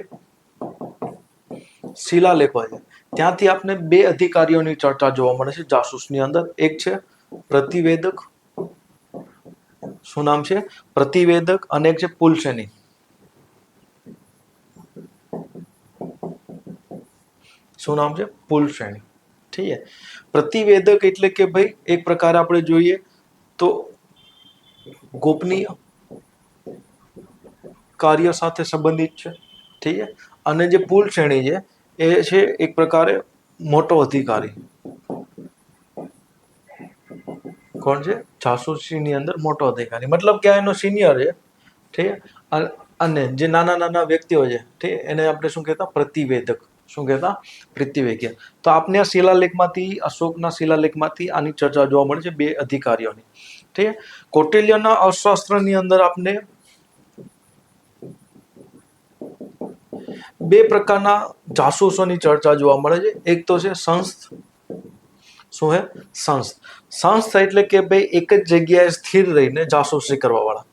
S1: શિલાલેખો છે ત્યાંથી આપણે 2 અધિકારીઓની ચર્ચા જોવા મળે છે જાસૂસની અંદર. એક છે પ્રતિવેદક, શું નામ છે? પ્રતિવેદક, અને એક છે પુલસેની. શું નામ છે? પુલસેની. ઠીક છે, પ્રતિવેદક એટલે કે ભાઈ એક પ્રકારે આપણે જોઈએ તો ગોપનીય કાર્ય સાથે સંબંધિત છે. ઠીક છે, અને જે પુલસેની છે એ છે એક પ્રકારે મોટો અધિકારી. કોણ છે? જાસૂસીની અંદર મોટો અધિકારી, મતલબ કે એનો સિનિયર છે. ઠીક છે, અને જે નાના નાના વ્યક્તિઓ છે ઠીક એને આપણે શું કહેતા? પ્રતિવેદક. શું કહેતા? પ્રતિવેદક. તો આપને આ શિલાલેખમાંથી, અશોકના શિલાલેખમાંથી આની ચર્ચા જોવા મળે છે 2 અધિકારીઓની. ઠીક છે, કૌટિલ્યના અર્થશાસ્ત્રની અંદર આપને 2 પ્રકારના જાસૂસોની ચર્ચા જોવા મળે છે. એક તો છે સંસ્થ. શું હે? સંસ્થ. સંસ્થ એટલે કે ભાઈ એક જ જગ્યાએ સ્થિર રહીને જાસૂસી કરવા વાળા.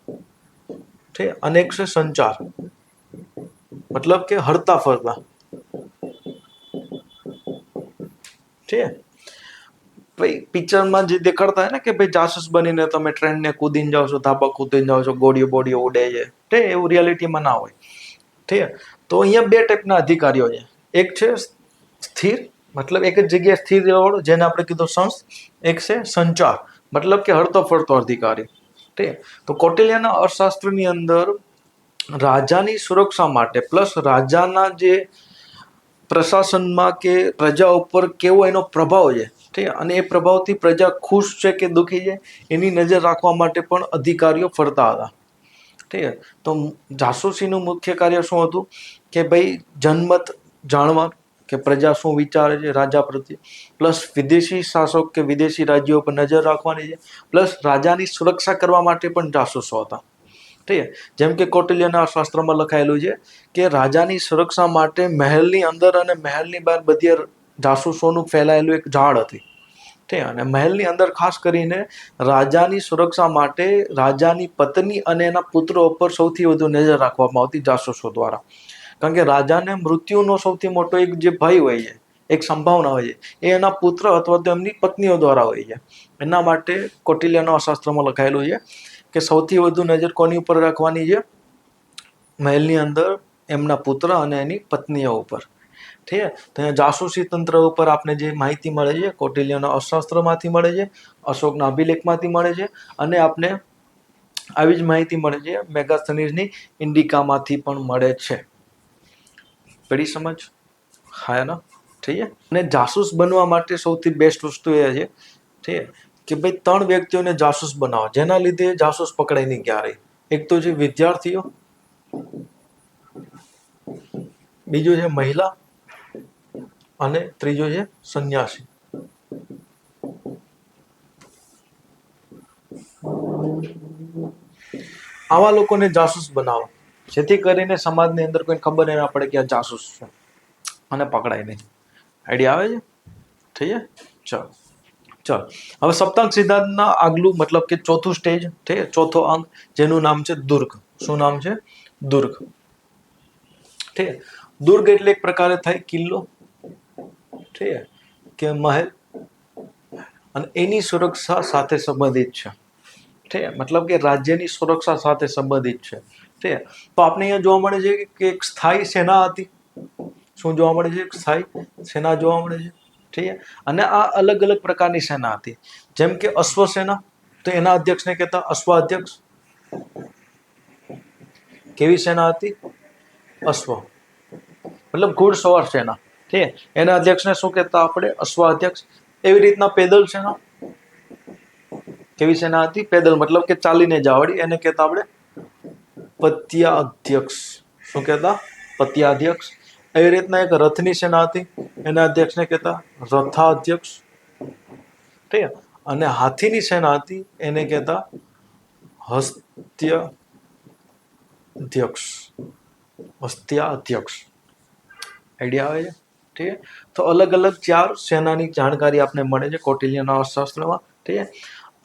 S1: ઠીક, અને એક છે સંચાર, મતલબ કે હરતા ફરતા. ઠીક, ભાઈ પિક્ચરમાં જે દેખાડતા હોય ને કે ભાઈ જાસૂસ બનીને તમે ટ્રેનને કૂદીને જાઓ છો, ધાબા કૂદીને જાઓ છો, ગોળીઓ બોડીઓ ઉડે છે. ઠીક, એવું રિયાલિટીમાં ના હોય. ઠીક, તો અહીંયા 2 ટાઈપના અધિકારીઓ છે. એક છે સ્થિર, મતલબ એક જ જગ્યાએ સ્થિર રહેવાવાળો, જેને આપણે કીધું સંસ્થ. એક છે સંચાર, મતલબ કે હરતો ફરતો અધિકારી. ઠીક, તો કૌટિલ્યના અર્થશાસ્ત્રની અંદર રાજાની સુરક્ષા માટે પ્લસ રાજાના જે પ્રશાસનમાં કે પ્રજા ઉપર કેવો એનો પ્રભાવ છે, ઠીક, અને એ પ્રભાવથી પ્રજા ખુશ છે કે દુઃખી છે એની નજર રાખવા માટે પણ અધિકારીઓ ફરતા હતા. ઠીક, તો જાસૂસીનું મુખ્ય કાર્ય શું હતું કે ભાઈ જનમત જાણવા કે પ્રજા શું વિચારે છે રાજા પ્રત્યે, પ્લસ વિદેશી શાસક કે વિદેશી રાજ્યો પર નજર રાખવાની છે, પ્લસ રાજાની સુરક્ષા કરવા માટે પણ જાસૂસો હતા. ઠીક, જેમ કે કૌટિલ્યના શાસ્ત્રમાં લખાયેલું છે કે રાજાની સુરક્ષા માટે મહેલની અંદર અને મહેલની બહાર બધી જાસૂસોનું ફેલાયેલું એક ઝાડ હતી. ઠીક, અને મહેલની અંદર ખાસ કરીને રાજાની સુરક્ષા માટે રાજાની પત્ની અને એના પુત્રો ઉપર સૌથી વધુ નજર રાખવામાં આવતી જાસૂસો દ્વારા. કારણ કે રાજાને મૃત્યુનો સૌથી મોટો એક જે ભય હોય છે, એક સંભાવના હોય છે, એ એના પુત્ર અથવા તો એમની પત્નીઓ દ્વારા હોય છે. એના માટે કૌટિલ્યના શાસ્ત્રમાં લખાયેલું છે કે સૌથી વધુ નજર કોની ઉપર રાખવાની છે? મહેલની અંદર એમના પુત્ર અને એની પત્નીઓ ઉપર. ઠીક છે, તો અહીંયા જાસૂસી તંત્ર ઉપર આપને જે માહિતી મળે છે કૌટિલ્યના અર્થશાસ્ત્રમાંથી મળે છે, અશોકના અભિલેખમાંથી મળે છે, અને આપને આવી જ માહિતી મળે છે મેગાસ્થનીઝની ઇન્ડિકામાંથી પણ મળે છે. પડી સમજ? હા ના? ઠીક છે, અને જાસૂસ બનવા માટે સૌથી બેસ્ટ વસ્તુ એ છે ઠીક કે ભાઈ 3 વ્યક્તિઓને જાસૂસ બનાવો જેના લીધે જાસૂસ પકડાય નહીં ક્યારેય. એક તો છે વિદ્યાર્થીઓ, બીજો છે મહિલા, અને ત્રીજો છે સંન્યાસી. આવા લોકોને જાસૂસ બનાવો જેથી કરીને સમાજની અંદર કોઈ ખબર ના પડે કે આ જાસૂસ છે અને પકડાય નહીં. આઈડિયા આવે છે? ઠીક છે, ચાલો ચાલો હવે સપ્તાંગ સિદ્ધાંતના આગલું મતલબ કે ચોથું સ્ટેજ, ઠીક, ચોથો અંગ, જેનું નામ છે દુર્ગ. શું નામ છે? દુર્ગ. ઠીક, દુર્ગ એટલે એક પ્રકારે થાય કિલ્લો, ઠીક, કે મહેલ, અને એની સુરક્ષા સાથે સંબંધિત છે. ઠીક, મતલબ કે રાજ્યની સુરક્ષા સાથે સંબંધિત છે. ઠીક, તો આપણે અહીંયા જોવા મળે છે કે એક સ્થાયી સેના હતી. શું જોવા મળે છે? સ્થાયી સેના જોવા મળે છે. ઠીક, અને આ અલગ અલગ પ્રકારની સેના હતી, જેમ કે અશ્વસેના, તો એના અધ્યક્ષને કહેતા અશ્વાધ્યક્ષ. કેવી સેના હતી? અશ્વ, મતલબ ઘોડસવાર સેના. ઠીક છે, એના અધ્યક્ષને શું કહેતા આપણે? અશ્વાધ્યક્ષ. એવી રીતના પેદલ સેના, કેવી સેના હતી? પેદલ, મતલબ કે ચાલીને જાવડી, એને કહેતા આપણે પત્યાધ્યક્ષ. શું કહેતા? પત્યાધ્યક્ષ. એવી રીતના એક રથની સેના હતી, એના અધ્યક્ષને કહેતા રથાધ્યક્ષ. ઠીક છે, અને હાથીની સેના હતી, એને કહેતા હસ્ત્યાધ્યક્ષ. હસ્ત્યાધ્યક્ષ. આઈડિયા આવે છે? ઠીક છે, તો અલગ અલગ 4 સેનાની જાણકારી આપને મળે છે કૌટિલ્યના અર્થશાસ્ત્રમાં. ઠીક છે,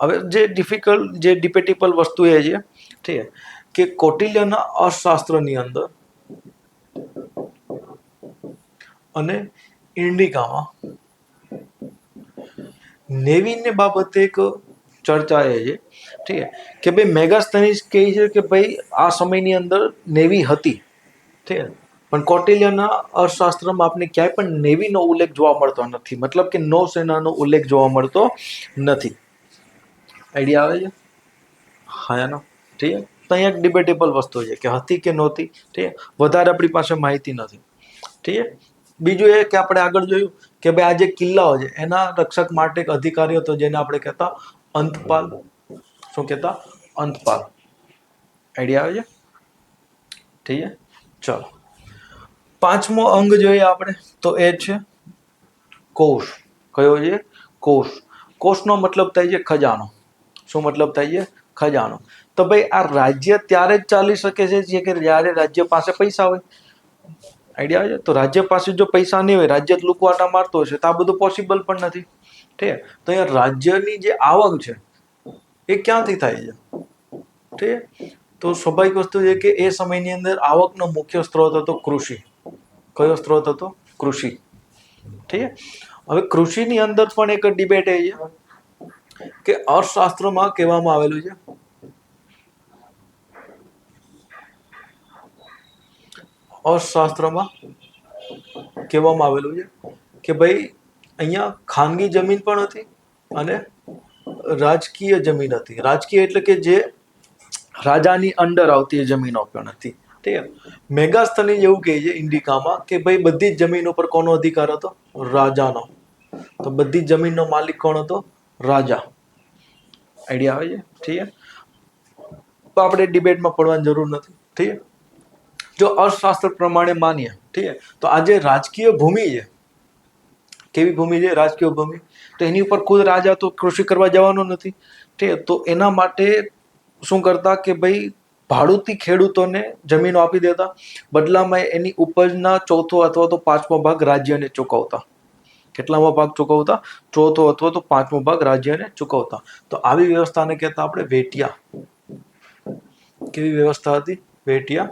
S1: હવે જે ડિફિકલ્ટ, જે ડિબેટેબલ વસ્તુ એ છે, ઠીક છે, કે કૌટિલ્યના અર્થશાસ્ત્રની અંદર અને ઇન્ડિકામાં નેવીને બાબતે એક ચર્ચા એ છે, ઠીક છે, કે ભાઈ મેગાસ્થનીસ કહે છે કે ભાઈ આ સમયની અંદર નેવી હતી. ઠીક છે, પણ કૌટિલ્યના અર્થશાસ્ત્રમાં આપણે ક્યાંય પણ નેવીનો ઉલ્લેખ જોવા મળતો નથી, મતલબ કે નૌસેનાનો ઉલ્લેખ જોવા મળતો નથી. આઈડિયા આવે છે? હા એનો. ઠીક છે, તો અહીંયા એક ડિબેટેબલ વસ્તુ છે કે હતી કે નહોતી. ઠીક છે, વધારે આપણી પાસે માહિતી નથી. ઠીક છે, બીજું એ કે આપણે આગળ જોયું કે ભાઈ આ જે કિલ્લાઓ છે એના રક્ષક માટે એક અધિકારી હતો જેને આપણે કહેતા અંતપાલ. શું કહેતા? અંતપાલ. આઈડિયા આવે છે? ઠીક છે, ચલો. 5મો અંગ જોઈએ આપણે તો એ છે કોષ. કયો છે? કોષ. કોષનો મતલબ થાય છે ખજાનો. શું મતલબ થાય છે? ખજાનો. તો ભાઈ આ રાજ્ય ત્યારે જ ચાલી શકે છે કે જ્યારે રાજ્ય પાસે પૈસા હોય. આઈડિયા આવે છે? તો રાજ્ય પાસે જો પૈસા નહીં હોય, રાજ્ય જ લૂકવાટા મારતો હશે તો આ બધું પોસિબલ પણ નથી. ઠીક છે, તો અહીંયા રાજ્યની જે આવક છે એ ક્યાંથી થાય છે? ઠીક છે, તો સ્વાભાવિક વસ્તુ છે કે એ સમયની અંદર આવકનો મુખ્ય સ્ત્રોત હતો કૃષિ. કયો સ્ત્રોત હતો? કૃષિ. ઠીક છે, હવે કૃષિની અંદર પણ એક ડિબેટ એ છે કે અર્થશાસ્ત્રમાં કહેવામાં આવેલું છે કે ભાઈ અહીંયા ખાનગી જમીન પણ હતી અને રાજકીય જમીન હતી. રાજકીય એટલે કે જે રાજાની અંડર આવતી એ જમીનો પણ હતી. ઠીક છે, મેગાસ્થની એવું કહે છે ઇન્ડિકામાં કે ભાઈ બધી જ જમીન ઉપર કોનો અધિકાર હતો? રાજાનો. તો બધી જ જમીનનો માલિક કોણ હતો? રાજા. આઈડિયા આવે છે? ઠીક છે, તો આપણે ડિબેટમાં પડવાની જરૂર નથી. ઠીક છે, જો અર્થશાસ્ત્ર પ્રમાણે માનીએ, ઠીક છે, તો આ જે રાજકીય ભૂમિ છે, કેવી ભૂમિ છે? રાજકીય ભૂમિ. તો એની ઉપર ખુદ રાજા તો કૃષિ કરવા જવાનો નથી. ઠીક છે, તો એના માટે શું કરતા કે ભાઈ ભાડુતી ખેડૂતોને જમીનો આપી દેતા, બદલામાં એની ઉપજના 4થો અથવા તો 5મો ભાગ રાજ્યને ચૂકવતા. કેટલામો ભાગ ચૂકવતા? 4થો અથવા તો 5મો ભાગ રાજ્યને ચૂકવતા. તો આવી વ્યવસ્થાને કહેતા આપણે વેટિયા. કેવી વ્યવસ્થા હતી? વેટિયા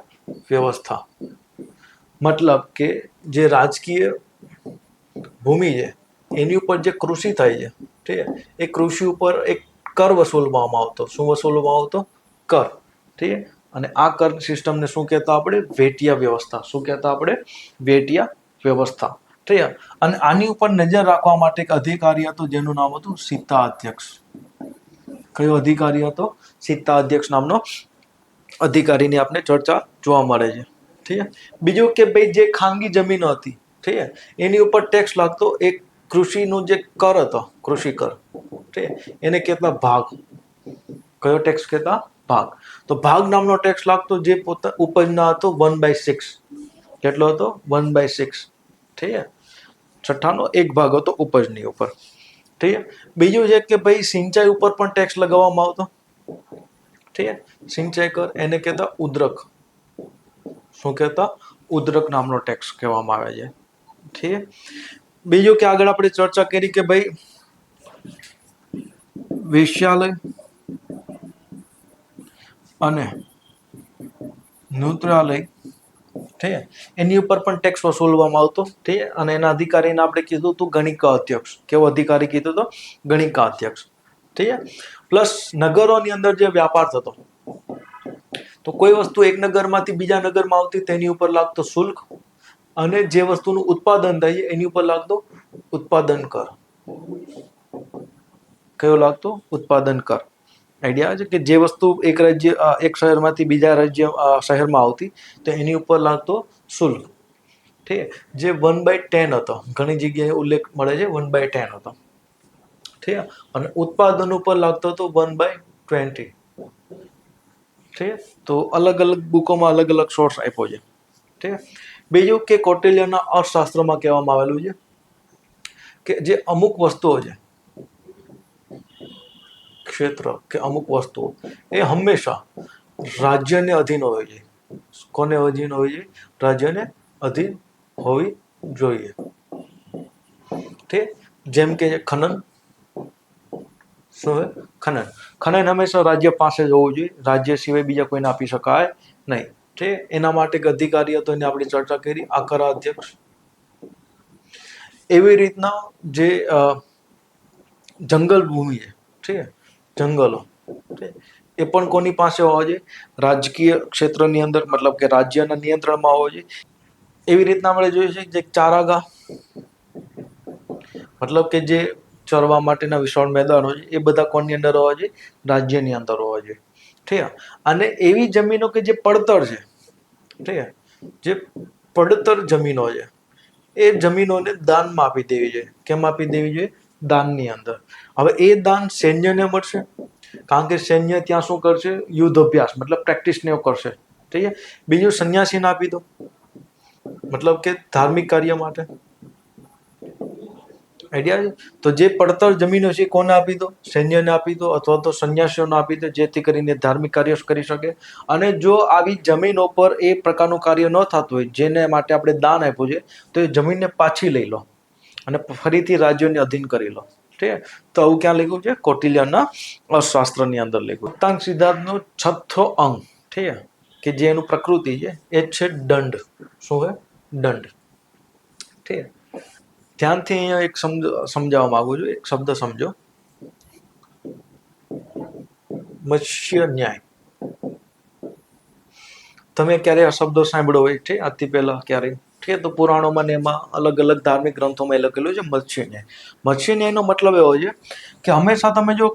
S1: વ્યવસ્થા. મતલબ કે જે રાજકીય ભૂમિ છે એની ઉપર જે કૃષિ થાય છે, ઠીક છે, એ કૃષિ ઉપર એક કર વસૂલવામાં આવતો. શું વસૂલવામાં આવતો? કર. ઠીક છે, અને આ કર સિસ્ટમને શું કહેતા આપણે? વેટિયા વ્યવસ્થા. શું કહેતા આપણે? વેટિયા વ્યવસ્થા. ઠીક છે, અને આની ઉપર નજર રાખવા માટે એક અધિકારી હતો જેનું નામ હતું સિત્તાધ્યક્ષ. કયો અધિકારી હતો? સિત્તાધ્યક્ષ નામનો અધિકારીની આપણે ચર્ચા જોવા મળે છે. ઠીક છે, બીજું કે ભાઈ જે ખાનગી જમીનો હતી, ઠીક છે, એની ઉપર ટેક્સ લાગતો. એક કૃષિનો જે કર હતો, કૃષિ કર, ઠીક છે, એને કહેતા ભાગ. કયો ટેક્સ કહેતા? ભાગ. તો ભાગ નામનો ટેક્સ લાગતો જે પોતા ઉપજના હતો 1/6. કેટલો હતો? 1/6. ઠીક છે, છઠ્ઠાનો 1 ભાગ હતો ઉપજની ઉપર. ઠીક છે, બીજું છે કે ભાઈ સિંચાઈ ઉપર પણ ટેક્સ લગાવવામાં આવતો. ઠીક છે, સિંચાઈ કર, એને કહેતા ઉદ્રક. શું કહેતા? ઉદ્રક નામનો ટેક્સ કહેવામાં આવે છે. ઠીક છે, બીજું કે આગળ આપણે ચર્ચા કરી કે ભાઈ વેશ્યાલય અને નૃત્યાલય, ઠીક છે, એની ઉપર પણ ટેક્સ વસૂલવામાં આવતો. ઠીક છે, અને એના અધિકારીને આપણે કીધું હતું ગણિકા અધ્યક્ષ. કેવો અધિકારી કીધું તો? ગણિકા અધ્યક્ષ. ઠીક છે, પ્લસ નગરોની અંદર જે વ્યાપાર થતો, તો કોઈ વસ્તુ એક નગરમાંથી બીજા નગરમાં આવતી તેની ઉપર લાગતો શુલ્ક, અને જે વસ્તુનું ઉત્પાદન થાય એની ઉપર લાગતો ઉત્પાદન કર. કયો લાગતો? ઉત્પાદન કર. આઈડિયા છે કે જે વસ્તુ એક શહેરમાંથી બીજા શહેરમાં આવતી તો એની ઉપર લાગતો શુલ્ક, ઠીક છે, જે 1/10 હતો. ઘણી જગ્યાએ ઉલ્લેખ મળે છે 1/10 હતો, ઠીક છે. અને ઉત્પાદન ઉપર લાગતો હતો 1/20, ઠીક છે. તો અલગ અલગ બુકોમાં અલગ અલગ સોર્સ આપ્યો છે, ઠીક છે. બીજું કે કૌટિલ્યના અર્થશાસ્ત્રમાં કહેવામાં આવેલું છે કે જે અમુક વસ્તુઓ છે, ક્ષેત્ર કે અમુક વસ્તુઓ એ હંમેશા રાજ્યને અધીન હોવી જોઈએ. કોને અધીન હોવી જોઈએ? રાજ્યને અધીન હોવી જોઈએ, ઠીક. જેમ કે ખનન, શું હે? ખનન. ખનન હંમેશા રાજ્ય પાસે જ હોવું જોઈએ, રાજ્ય સિવાય બીજા કોઈને આપી શકાય નહીં, ઠીક. એના માટે એક અધિકારી હતો, એને આપણે ચર્ચા કરી, આકરા અધ્યક્ષ. એવી રીતના જે જંગલ ભૂમિ છે, ઠીક, જંગલો, એ પણ કોની પાસે હોવા જોઈએ? રાજકીય ક્ષેત્રની અંદર, મતલબ કે રાજ્યના નિયંત્રણમાં હોવો જોઈએ. એવી રીતના આપણે જોઈએ છે જે ચારાગાહ, મતલબ કે જે ચરવા માટેના વિશાળ મેદાનો છે, એ બધા કોની અંદર હોવા જોઈએ? રાજ્યની અંદર હોવા જોઈએ, ઠીક. અને એવી જમીનો કે જે પડતર છે, ઠીક, જે પડતર જમીનો છે, એ જમીનોને દાનમાં આપી દેવી જોઈએ. કેમ આપી દેવી જોઈએ? દાનની અંદર. હવે એ દાન સૈન્યને મળશે, કારણ કે સૈન્ય ત્યાં શું કરશે? યુદ્ધ અભ્યાસ, મતલબ પ્રેક્ટિસને એવું કરશે, ઠીક છે. બીજું સંન્યાસીને આપી દો, મતલબ કે ધાર્મિક કાર્ય માટે. આઈડિયા છે? તો જે પડતર જમીનો છે કોને આપી દો? સૈન્યને આપી દો, અથવા તો સંન્યાસીઓને આપી દો, જેથી કરીને ધાર્મિક કાર્ય કરી શકે. અને જો આવી જમીનો પર એ પ્રકારનું કાર્ય ન થતું હોય, જેને માટે આપણે દાન આપ્યું છે, તો એ જમીનને પાછી લઈ લો અને ફરીથી રાજ્યોને અધીન કરી લો, ઠીક. તો આવું ક્યાં લખ્યું છે? કૌટિલ્યના અર્થશાસ્ત્રની અંદર લખ્યું. સિદ્ધાંત સિદ્ધાંતનો છઠ્ઠો અંગ, ઠીક, કે જે એનું પ્રકૃતિ છે એ છે દંડ. શું છે? દંડ, ઠીક. ધ્યાનથી અહીંયા એક સમજાવવા માંગુ છું, એક શબ્દ સમજો. મત્સ્ય ન્યાય. તમે ક્યારે આ શબ્દો સાંભળ્યો હોય? ઠીક, આજથી પહેલા ક્યારે? ઠીક. તો પુરાણોમાં ને એમાં અલગ અલગ ધાર્મિક ગ્રંથોમાં લખેલું છે મત્સ્ય ન્યાય. મત્સ્ય ન્યાયનો મતલબ એવો છે કે હંમેશા તમે જો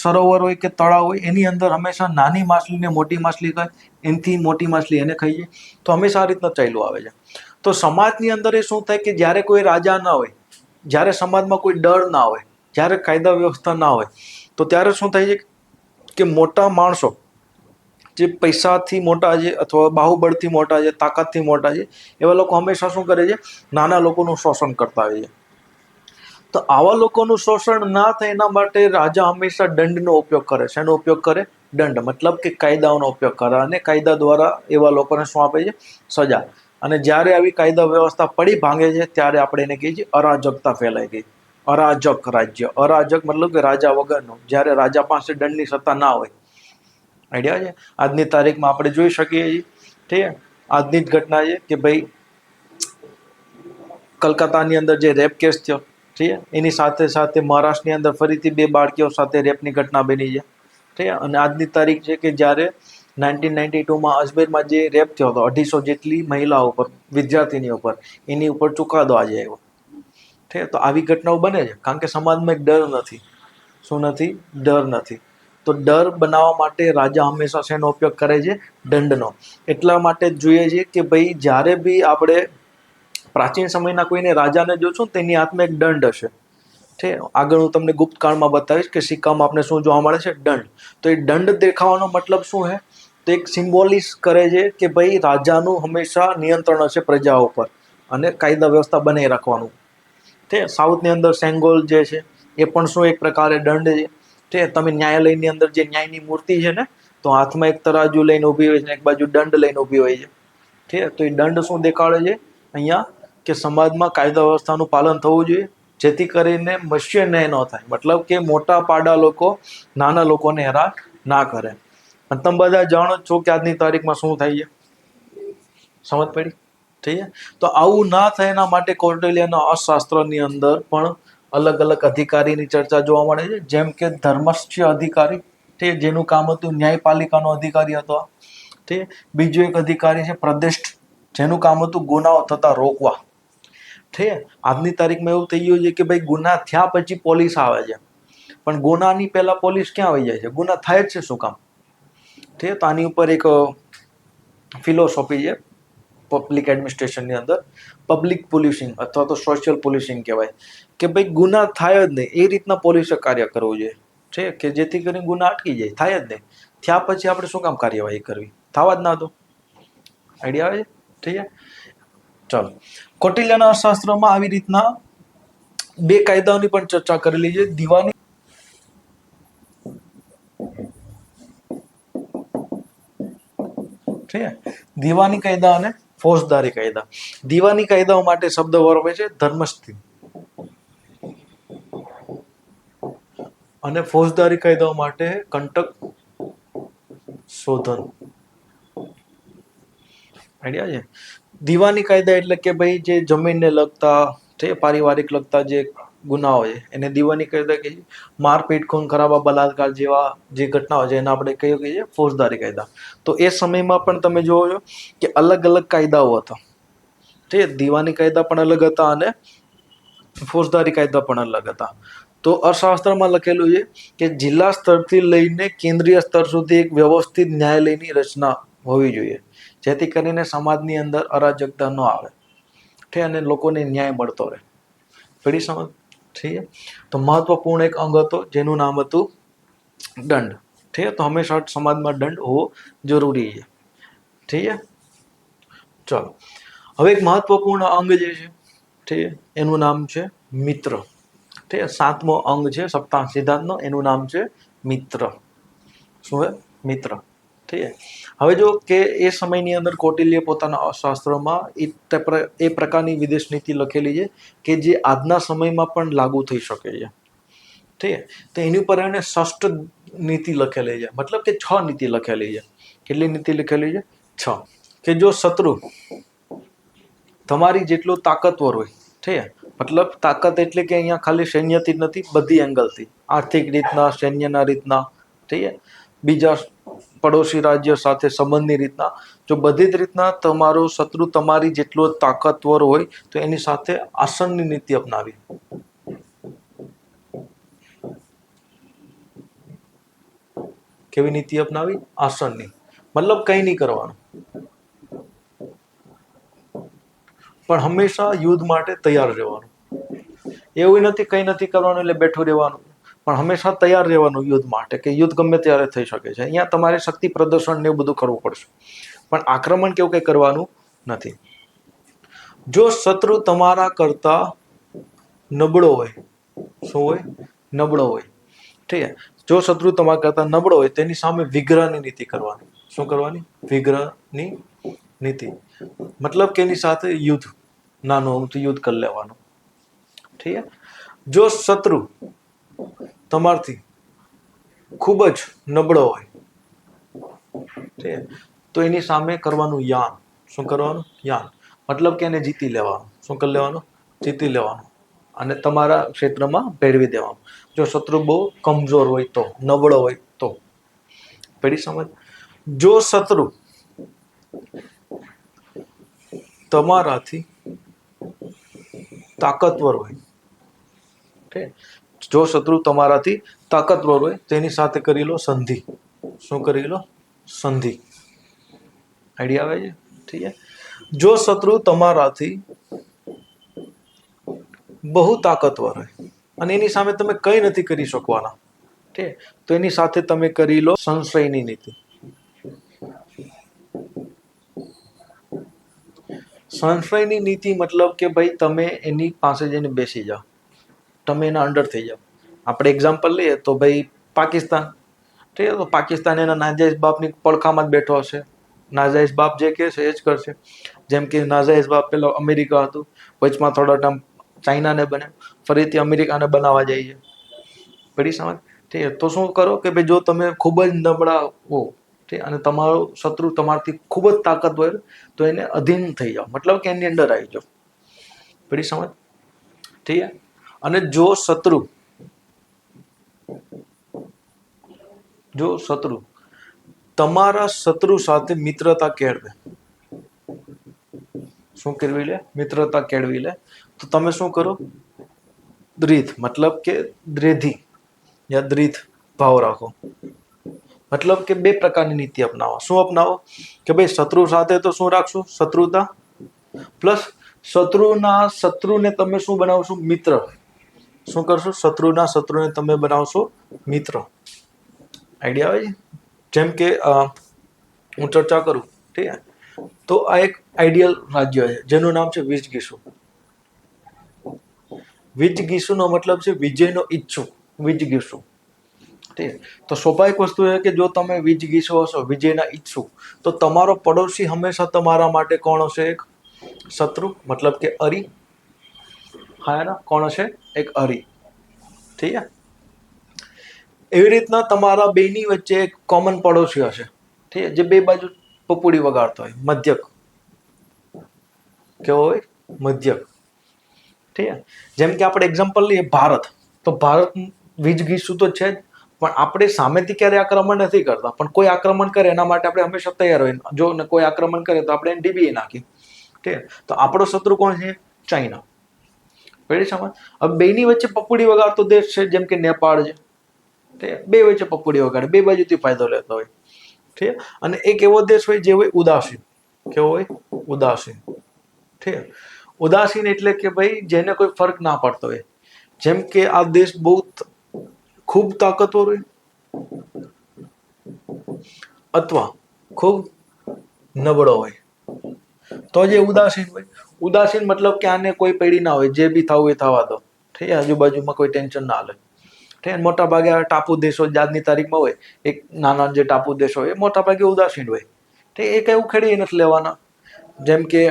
S1: સરોવર હોય કે તળાવ હોય, એની અંદર હંમેશા નાની માછલીને મોટી માછલી ખાય, એનાથી મોટી માછલી એને ખાઈએ, તો હંમેશા આ રીતના ચાલ્યું આવે છે. તો સમાજની અંદર એ શું થાય કે જ્યારે કોઈ રાજા ના હોય, જ્યારે સમાજમાં કોઈ ડર ના હોય, જ્યારે કાયદા વ્યવસ્થા ના હોય, તો ત્યારે શું થાય છે કે મોટા માણસો જે પૈસાથી મોટા છે, અથવા બાહુબળથી મોટા છે, તાકાતથી મોટા છે, એવા લોકો હંમેશા શું કરે છે? નાના લોકોનું શોષણ કરતા હોય છે. તો આવા લોકોનું શોષણ ના થાય એના માટે રાજા હંમેશા દંડનો ઉપયોગ કરે છે. એનો ઉપયોગ કરે? દંડ, મતલબ કે કાયદાઓનો ઉપયોગ કરે, અને કાયદા દ્વારા એવા લોકોને શું આપે છે? સજા. અને જ્યારે આવી કાયદા વ્યવસ્થા પડી ભાંગે છે, ત્યારે આપણે એને કહીએ છીએ અરાજકતા ફેલાઈ ગઈ. અરાજક રાજ્ય. અરાજક મતલબ કે રાજા વગરનું, જ્યારે રાજા પાસે દંડની સત્તા ના હોય. આઈડિયા છે? આજની તારીખમાં આપણે જોઈ શકીએ છીએ, ઠીક. આજની જ ઘટના છે કે ભાઈ કલકત્તાની અંદર જે રેપ કેસ થયો, ઠીક, એની સાથે સાથે મહારાષ્ટ્રની અંદર ફરીથી 2 બાળકીઓ સાથે રેપની ઘટના બની છે, ઠીક. અને આજની તારીખ છે કે જ્યારે 1992માં અજમેરમાં જે રેપ થયો હતો 250 જેટલી મહિલાઓ ઉપર, વિદ્યાર્થીનીઓ ઉપર, એની ઉપર ચુકાદો આજે આવ્યો, ઠીક. તો આવી ઘટનાઓ બને છે કારણ કે સમાજમાં એક ડર નથી. શું નથી? ડર નથી. તો ડર બનાવવા માટે રાજા હંમેશા શેનો ઉપયોગ કરે છે? દંડનો. એટલા માટે જ જોઈએ છે કે ભાઈ જ્યારે બી આપણે પ્રાચીન સમયના કોઈને રાજાને જોશું તેની હાથમાં એક દંડ હશે, ઠીક. આગળ હું તમને ગુપ્ત કાળમાં બતાવીશ કે સિક્કામાં આપણે શું જોવા મળે છે? દંડ. તો એ દંડ દેખાવાનો મતલબ શું છે? તો એક સિમ્બોલિસ કરે છે કે ભાઈ રાજાનું હંમેશા નિયંત્રણ હશે પ્રજા ઉપર, અને કાયદા વ્યવસ્થા બનાવી રાખવાનું, ઠીક. સાઉથની અંદર સેંગોલ જે છે એ પણ શું એક પ્રકારે દંડ છે, ઠીક. તમે ન્યાયાલયની અંદર જે ન્યાયની મૂર્તિ છે ને, તો હાથમાં એક તરાજુ લઈને ઊભી હોય છે, એક બાજુ દંડ લઈને ઊભી હોય છે, ઠીક. તો એ દંડ શું દેખાડે છે અહીંયા? કે સમાજમાં કાયદા વ્યવસ્થાનું પાલન થવું જોઈએ, જેથી કરીને મત્સ્ય ન્યાય ન થાય. મતલબ કે મોટા પાડા લોકો નાના લોકોને હેરાન ના કરે. અને તમે બધા જાણો છો કે આજની તારીખમાં શું થાય છે? સમજ પડી? ઠીક છે. તો આવું ના થાય એના માટે કૌટિલ્યના અર્થશાસ્ત્રની અંદર પણ અલગ અલગ અધિકારીની ચર્ચા જોવા મળે છે. જેમ કે ધર્મસ્ય અધિકારી, ઠીક, જેનું કામ હતું ન્યાયપાલિકાનો અધિકારી હતો, ઠીક. બીજો એક અધિકારી છે પ્રદેષ્ઠ, જેનું કામ હતું ગુનાઓ થતા રોકવા, ઠીક. આજની તારીખમાં એવું થઈ ગયું છે કે ભાઈ ગુના થયા પછી પોલીસ આવે છે, પણ ગુનાની પહેલા પોલીસ ક્યાં આવી જાય છે? ગુના થાય જ છે, શું કામ? ઠીક છે, તો આની ઉપર એક ફિલોસોફી છે પબ્લિક એડમિનિસ્ટ્રેશનની અંદર, પબ્લિક પોલીસિંગ અથવા તો સોશિયલ પોલીસિંગ કહેવાય, કે ભાઈ ગુના થાય જ નહીં એ રીતના પોલીસે કાર્ય કરવું જોઈએ, છે કે જેથી કરીને ગુના અટકી જાય, થાય જ નહીં. થયા પછી આપણે શું કામ કાર્યવાહી કરવી? થવા જ ના દો. આઈડિયા આવે છે? ઠીક છે, ચાલો. કૌટિલ્યના અર્થશાસ્ત્રમાં આવી રીતના બે કાયદાઓની પણ ચર્ચા કરેલી છે, દીવાની દીવાની કાયદા અને ફોજદારી કાયદા. દીવાની કાયદાઓ માટે શબ્દ વાપરે છે ધર્મસ્થિતિ, અને ફોજદારી કાયદાઓ માટે કંટક શોધન. આઈડિયા છે? દીવાની કાયદા એટલે કે ભાઈ જે જમીનને લગતા છે, પારિવારિક લગતા જે ગુનાઓ છે એને દીવાની કાયદા કહીએ. મારપીટ, ખૂન ખરાબા, બલાત્કાર જેવા જે ઘટનાઓ છે એને આપણે કહીએ ફોજદારી કાયદા. તો એ સમયમાં પણ તમે જોવો છો કે અલગ અલગ કાયદાઓ હતા, ઠીક, દીવાની કાયદા પણ અલગ હતા અને ફોજદારી કાયદા પણ અલગ હતા. તો અર્થશાસ્ત્રમાં લખેલું છે કે જિલ્લા સ્તરથી લઈને કેન્દ્રીય સ્તર સુધી એક વ્યવસ્થિત ન્યાયાલયની રચના હોવી જોઈએ, જેથી કરીને સમાજની અંદર અરાજકતા ન આવે, ઠીક, અને લોકોને ન્યાય મળતો રહે. પડી સમજ? ઠીક છે. તો મહત્વપૂર્ણ એક અંગ હતો જેનું નામ હતું દંડ. ઠીક છે, તો હંમેશા સમાજમાં દંડ હોવો જરૂરી છે. ઠીક છે, ચાલો. હવે એક મહત્વપૂર્ણ અંગ જે છે, ઠીક છે, એનું નામ છે મિત્ર. ઠીક છે, 7મો અંગ છે સપ્તાહ સિદ્ધાંતનો, એનું નામ છે મિત્ર. શું છે? મિત્ર. ઠીક છે. હવે જો કે એ સમયની અંદર કૌટિલ્ય પોતાના અર્થશાસ્ત્રમાં એ પ્રકારની વિદેશ નીતિ લખેલી છે કે જે આજના સમયમાં પણ લાગુ થઈ શકે છે. ઠીક છે, તો એની ઉપર એને ષષ્ઠ નીતિ લખેલી છે, મતલબ કે 6 નીતિ લખેલી છે. કેટલી નીતિ લખેલી છે? 6. કે જો શત્રુ તમારી જેટલો તાકાતવર હોય, ઠીક છે, મતલબ તાકાત એટલે કે અહીંયા ખાલી સૈન્યથી જ નથી, બધી એંગલથી, આર્થિક રીતના, સૈન્યના રીતના, ઠીક છે, બીજા પડોશી રાજ્ય સાથે સંબંધની રીતના, જો બધી જ રીતના તમારો શત્રુ તમારી જેટલો તાકાતવર હોય તો એની સાથે આસનની નીતિ અપનાવી. કેવી નીતિ અપનાવી? આસનની. મતલબ કંઈ નહીં કરવાનું, પણ હંમેશા યુદ્ધ માટે તૈયાર રહેવાનું. એવું નથી કંઈ નથી કરવાનું એટલે બેઠું રહેવાનું, પણ હંમેશા તૈયાર રહેવાનું યુદ્ધ માટે, કે યુદ્ધ ગમે ત્યારે થઈ શકે છે. અહીંયા તમારે શક્તિ પ્રદર્શન ને એવું બધું કરવું પડશે, પણ આક્રમણ કેવું કંઈ કરવાનું નથી. જો શત્રુ તમારા કરતા નબળો હોય, શું હોય? નબળો હોય. ઠીક છે, જો શત્રુ તમારા કરતા નબળો હોય તેની સામે વિગ્રહની નીતિ કરવાની. શું કરવાની? વિગ્રહની નીતિ. મતલબ કે એની સાથે યુદ્ધ, નાનું અમથું યુદ્ધ કરી લેવાનું. ઠીક છે. જો શત્રુ તમારથી ખૂબ જ નબળો હોય, ઠીક છે, તો એની સામે કરવાનું યાન. શું કરવાનું? યાન. મતલબ કે એને જીતી લેવાનું. શું કરી લેવાનું? જીતી લેવાનું, અને તમારા ક્ષેત્રમાં ભેળવી દેવાનું. જો શત્રુ બહુ કમજોર હોય તો, નબળો હોય તો. પેલી સમજ? જો શત્રુ તમારાથી તાકાતવર હોય, જો શત્રુ તમારાથી તાકાતવર હોય તેની સાથે કરી લો સંધિ. શું કરી લો? સંધિ. આઈડિયા આવે છે? ઠીક છે. જો શત્રુ તમારાથી બહુ તાકાતવર હોય અને એની સામે તમે કંઈ નથી કરી શકવાના, ઠીક, તો એની સાથે તમે કરી લો સંશયની નીતિ. સંશયની નીતિ મતલબ કે ભાઈ તમે એની પાસે જઈને બેસી જાઓ, તમે એના અંડર થઈ જાઓ. આપણે એક્ઝામ્પલ લઈએ તો ભાઈ પાકિસ્તાન, ઠીક છે, તો પાકિસ્તાન એના નાજાયઝ બાપની પડખામાં જ બેઠો હશે. નાજાયઝ બાપ જે કહે છે એ જ કરશે. જેમ કે નાજાયઝ બાપ પેલો અમેરિકા હતું, વચમાં થોડા ટાઈમ ચાઇનાને બને, ફરીથી અમેરિકાને બનાવવા જઈએ. પડી સમજ? ઠીક છે, તો શું કરો કે ભાઈ જો તમે ખૂબ જ નબળા હો, ઠીક, અને તમારો શત્રુ તમારાથી ખૂબ જ તાકાતવર, તો એને અધીન થઈ જાઓ, મતલબ કે એની અંદર આવી જાઓ. પડી સમજ? ઠીક છે. અને જો શત્રુ તમારા શત્રુ સાથે મિત્રતા કેળવે, શું કેળવી લે? મિત્રતા કેળવી લે, તો તમે શું કરો? દ્રિધ, મતલબ કે દ્રેધી, યા દ્રિત ભાવ રાખો. મતલબ કે બે પ્રકારની નીતિ અપનાવો. શું અપનાવો કે ભાઈ શત્રુ સાથે તો શું રાખશું, શત્રુતા, પ્લસ શત્રુને તમે શું બનાવશો, મિત્ર. શું કરશો, શત્રુને તમે બનાવશો મિત્ર. આઈડિયા આવે છે? જેમ કે હું ચર્ચા કરું, ઠીક છે, તો આ એક આઈડિયલ રાજ્ય છે જેનું નામ છે વિજગીસુ. વિજગીસુનો મતલબ છે વિજયનો ઈચ્છુક, વિજગીસુ. ઠીક છે. તો સ્વાભાવિક વસ્તુ છે કે જો તમે વિજગીસુ હશો, વિજયના ઈચ્છુક, તો તમારો પડોશી હંમેશા તમારા માટે કોણ હશે, એક શત્રુ, મતલબ કે અરી. હા એના કોણ હશે, એક અરી. ઠીક છે. એવી રીતના તમારા બેની વચ્ચે એક કોમન પડોશી હશે, ઠીક છે, જે બે બાજુ પપુડી વગાડતો હોય, મધ્યક. કેવો હોય, મધ્યક. ઠીક છે. જેમ કે આપણે એક્ઝામ્પલ લઈએ ભારત, તો ભારત વિજગીસુ તો છે જ, પણ આપણે સામેથી ક્યારે આક્રમણ નથી કરતા, પણ કોઈ આક્રમણ કરે એના માટે આપણે હંમેશા તૈયાર હોય. જો કોઈ આક્રમણ કરે તો આપણે ડીબી નાખી. ઠીક છે. તો આપણો શત્રુ કોણ છે, ચાઇના. પેલી સમજ. હવે બેની વચ્ચે પપુડી વગાડતો દેશ છે જેમ કે નેપાળ છે. બે વચ્ચે પપુડી વગાડે, બે બાજુથી ફાયદો લેતો હોય. ઠીક. અને એક એવો દેશ હોય જે હોય ઉદાસીન. કેવો હોય, ઉદાસીન. ઠીક. ઉદાસીન એટલે કે ભાઈ જેને કોઈ ફરક ના પડતો હોય. જેમ કે આ દેશ બહુ ખૂબ તાકતવર હોય અથવા ખૂબ નબળો હોય, તો જે ઉદાસીન હોય. ઉદાસીન મતલબ કે આને કોઈ પડી ના હોય, જે બી થવું એ થવા દો. ઠીક. આજુબાજુમાં કોઈ ટેન્શન ના લે. ઠીક. મોટા ભાગે આ ટાપુ દેશો આજની તારીખમાં હોય, એક નાના જે ટાપુ દેશો હોય એ મોટા ભાગે ઉદાસીન હોય. ઠીક. એ કઈ ઉખેડી નથી લેવાના. જેમ કે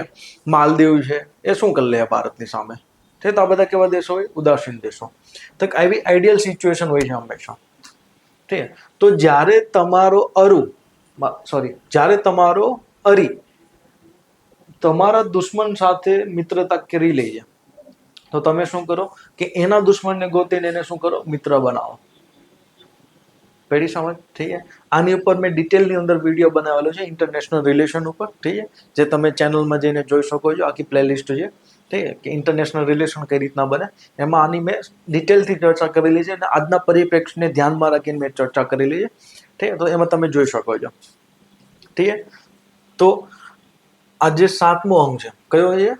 S1: માલદીવ છે, એ શું કરી લે ભારતની સામે. ઠીક. તો આ બધા કેવા દેશો હોય, ઉદાસીન દેશો. તો આવી આઈડિયલ સિચ્યુએશન હોય છે હંમેશા. ઠીક. તો જ્યારે તમારો અરી તમારા દુશ્મન સાથે મિત્રતા કરી લે છે, તો તમે શું કરો કે એના દુશ્મનને ગોતીને એને શું કરો, મિત્ર બનાવો. પેઢી સમજ. ઠીક છે. આની ઉપર મેં ડિટેલની અંદર વિડીયો બનાવેલો છે ઇન્ટરનેશનલ રિલેશન ઉપર. ઠીક છે. જે તમે ચેનલમાં જઈને જોઈ શકો છો. આખી પ્લેલિસ્ટ છે. ઠીક છે. કે ઇન્ટરનેશનલ રિલેશન કઈ રીતના બને, એમાં આની મેં ડિટેલથી ચર્ચા કરેલી છે અને આજના પરિપ્રેક્ષને ધ્યાનમાં રાખીને મેં ચર્ચા કરેલી છે. ઠીક છે. તો એમાં તમે જોઈ શકો છો. ઠીક છે. તો આ જે 7મો અંગ છે, કયો છે,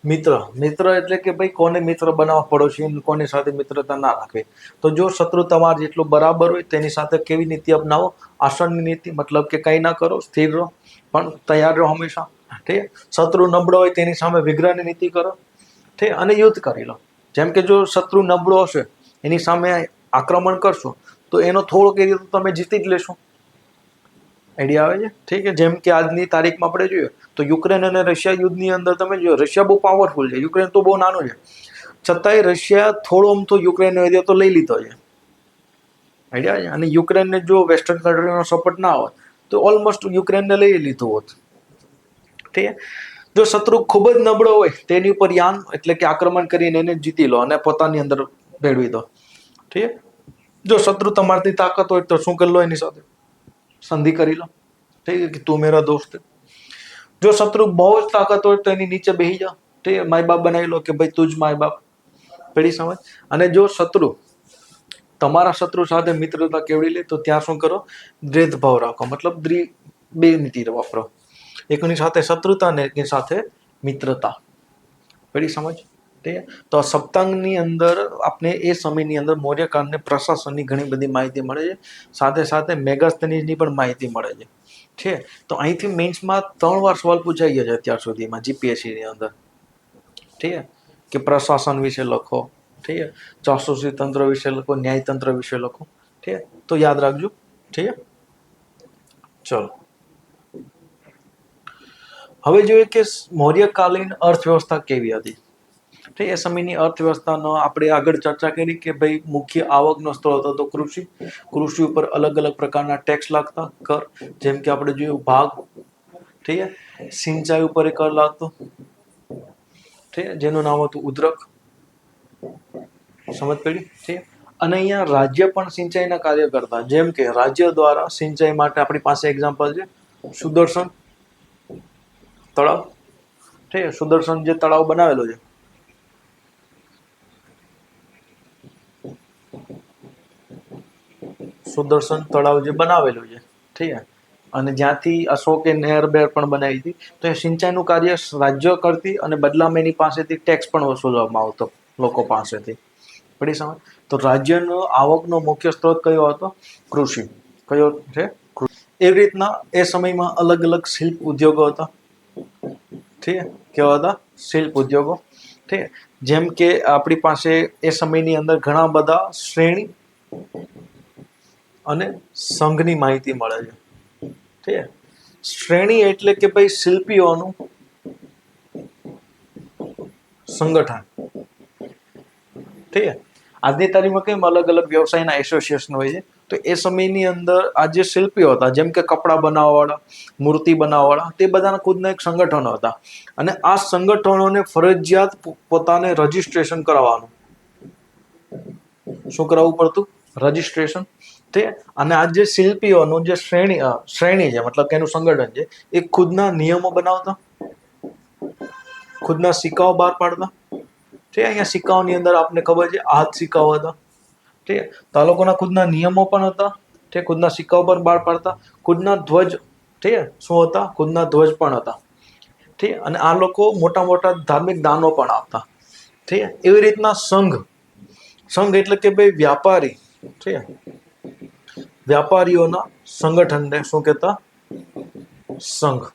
S1: મિત્ર. મિત્ર એટલે કે ભાઈ કોને મિત્ર બનાવવા, પડોશી કોની સાથે મિત્રતા ના રાખવી. તો જો શત્રુ તમારે જેટલું બરાબર હોય તેની સાથે કેવી નીતિ અપનાવો, આસનની નીતિ. મતલબ કે કઈ ના કરો, સ્થિર રહો, પણ તૈયાર રહો હંમેશા. ઠીક. શત્રુ નબળો હોય તેની સામે વિગ્રહની નીતિ કરો. ઠીક. અને યુદ્ધ કરી લો. જેમ કે જો શત્રુ નબળો હશે, એની સામે આક્રમણ કરશો તો એનો થોડોક એરિયા તો તમે જીતી જ લેશો. આઈડિયા આવે છે? ઠીક છે. જેમ કે આજની તારીખમાં આપણે જોઈએ તો યુક્રેન અને રશિયા યુદ્ધની અંદર તમે જો, રશિયા બહુ પાવરફુલ છે, યુક્રેન તો બહુ નાનું છે. છતાંય રશિયા થોડો અમથો યુક્રેનનો એરિયા તો લઈ લીધો છે. આઈડિયા છે? અને યુક્રેનને જો વેસ્ટર્ન કન્ટ્રીનો સપોર્ટ ના હોત તો ઓલમોસ્ટ યુક્રેનને લઈ લીધું હોત. ઠીક છે. જો શત્રુ ખૂબ જ નબળો હોય તેની ઉપર યાન એટલે કે આક્રમણ કરીને એને જીતી લો અને પોતાની અંદર ભેળવી દો. ઠીક છે. જો શત્રુ તમારી તાકાત હોય તો શું કરી લો, એની સાથે સંધિ કરી લો. ઠીક છે. કે તું મેરા દોસ્ત. જો શત્રુ બહુ જ તાકાત હોય તો એની નીચે બેસી જાઓ. ઠીક છે. માય બાપ બનાવી લો કે ભાઈ તું જ માય બાપ. પેલી સમજ. અને જો તમારા શત્રુ સાથે મિત્રતા કેળવી લે તો ત્યાં શું કરો, દ્વેષભાવ રાખો. મતલબ બે નીતિ વાપરો, એકની સાથે શત્રુતા અને એકની સાથે મિત્રતા. પેલી સમજ. ઠીક છે. તો આ સપ્તાંગની અંદર આપણે એ સમયની અંદર મૌર્યકાળને પ્રશાસનની ઘણી બધી માહિતી મળે છે. સાથે સાથે મેગાસ્તનીની પણ માહિતી મળે છે. છે. તો અહીંથી મેન્સમાં 3 વાર સવાલ પૂછાઈ ગયા છે અત્યાર સુધીમાં જીપીએસસીની અંદર. ઠીક છે. કે પ્રશાસન વિશે લખો. ઠીક છે. જાસૂસી તંત્ર વિશે લખો, ન્યાયતંત્ર વિશે લખો. ઠીક છે. તો યાદ રાખજો. ઠીક છે. ચલો હવે જોઈએ કે મૌર્યકાલીન અર્થવ્યવસ્થા કેવી હતી. ઠીક. એ સમયની અર્થવ્યવસ્થાનો આપણે આગળ ચર્ચા કરી કે ભાઈ મુખ્ય આવકનો સ્ત્રોત હતો કૃષિ. કૃષિ ઉપર અલગ અલગ પ્રકારના ટેક્સ લાગતા, કર. જેમ કે આપણે જોયું ભાગ. ઠીક છે. સિંચાઈ ઉપર એક કર લાગતો. ઠીક છે. જેનું નામ હતું ઉદ્રક. સમજ પડી? ઠીક. અને અહીંયા રાજ્ય પણ સિંચાઈના કાર્ય કરતા. જેમ કે રાજ્ય દ્વારા સિંચાઈ માટે આપણી પાસે એક્ઝામ્પલ છે સુદર્શન તળાવ. ઠીક છે. સુદર્શન જે તળાવ બનાવેલો છે, સુદર્શન તળાવ જે બનાવેલું છે, ઠીક છે, અને જ્યાંથી અશોકે નહેર બેર પણ બનાવી હતી, તો એ સિંચાઈનું કાર્ય રાજ્ય કરતી અને બદલામાં એની પાસેથી ટેક્સ પણ વસૂલવામાં આવતો લોકો પાસેથી. પડી સમજ? તો રાજ્યનો આવકનો મુખ્ય સ્ત્રોત કયો હતો? કૃષિ. કયો છે? એવી રીતના એ સમયમાં અલગ અલગ શિલ્પ ઉદ્યોગો હતા, ઠીક છે, કેવા હતા? શિલ્પ ઉદ્યોગો, ઠીક છે. જેમ કે આપણી પાસે એ સમયની અંદર ઘણા બધા શ્રેણી અને સંઘની માહિતી મળે છે, ઠીક છે. શ્રેણી એટલે કે ભાઈ શિલ્પીઓનું સંગઠન, ઠીક છે. આજની તારીખમાં કેમ અલગ અલગ વ્યવસાયના એસોસિએશન હોય છે, તો એ સમયની અંદર આ જે શિલ્પીઓ હતા, જેમ કે કપડાં બનાવવાવાળા, મૂર્તિ બનાવવાવાળા, તે બધાના ખુદના એક સંગઠનો હતા, અને આ સંગઠનોને ફરજિયાત પોતાને રજીસ્ટ્રેશન કરાવવાનું. શું કરાવવું પડતું? રજીસ્ટ્રેશન. તે અને આ જે શિલ્પીઓનું જે શ્રેણી છે, મતલબ કે એનું સંગઠન છે, એ ખુદના નિયમો બનાવતા, ખુદના સિક્કાઓ બહાર પાડતા. ઠીક, અહીંયા સિક્કાઓની અંદર આપને ખબર છે હાથ સિક્કાઓ હતા, ઠીક. તો આ લોકોના ખુદના નિયમો પણ હતા, ઠીક, ખુદના સિક્કાઓ પણ બહાર પાડતા, ખુદના ધ્વજ, ઠીક, શું હતા? ખુદના ધ્વજ પણ હતા, ઠીક. અને આ લોકો મોટા મોટા ધાર્મિક દાનો પણ આપતા, ઠીક. એવી રીતના સંઘ એટલે કે ભાઈ વ્યાપારી, ઠીક, વ્યાપારીઓના સંગઠનને શું કહેતા? સંઘ.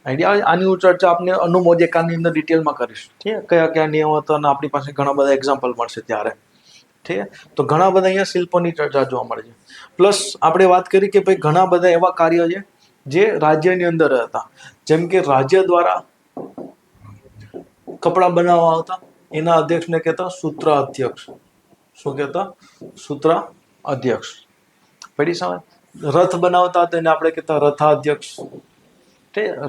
S1: આઈડિયા? આની ચર્ચા આપણે અનુમોદિકાની અંદર ડિટેલમાં કરીશું, ઠીક. કયા કયા નિયમો હતા અને આપણી પાસે ઘણા બધા એક્ઝામ્પલ મળશે ત્યારે, ઠીક. તો ઘણા બધા અહીંયા શિલ્પોની ચર્ચા જોવા મળે છે. પ્લસ આપણે વાત કરી કે ભાઈ ઘણા બધા એવા કાર્યો છે જે રાજ્યની અંદર હતા, જેમ કે રાજ્ય દ્વારા કપડાં બનાવવા આવતા, એના અધ્યક્ષને કહેતા સૂત્રાધ્યક્ષ. શું કહેતા? સૂત્રાધ્યક્ષ. પડી સમજ? રથ બનાવતા તેને આપણે કહેતા રથાધ્યક્ષ.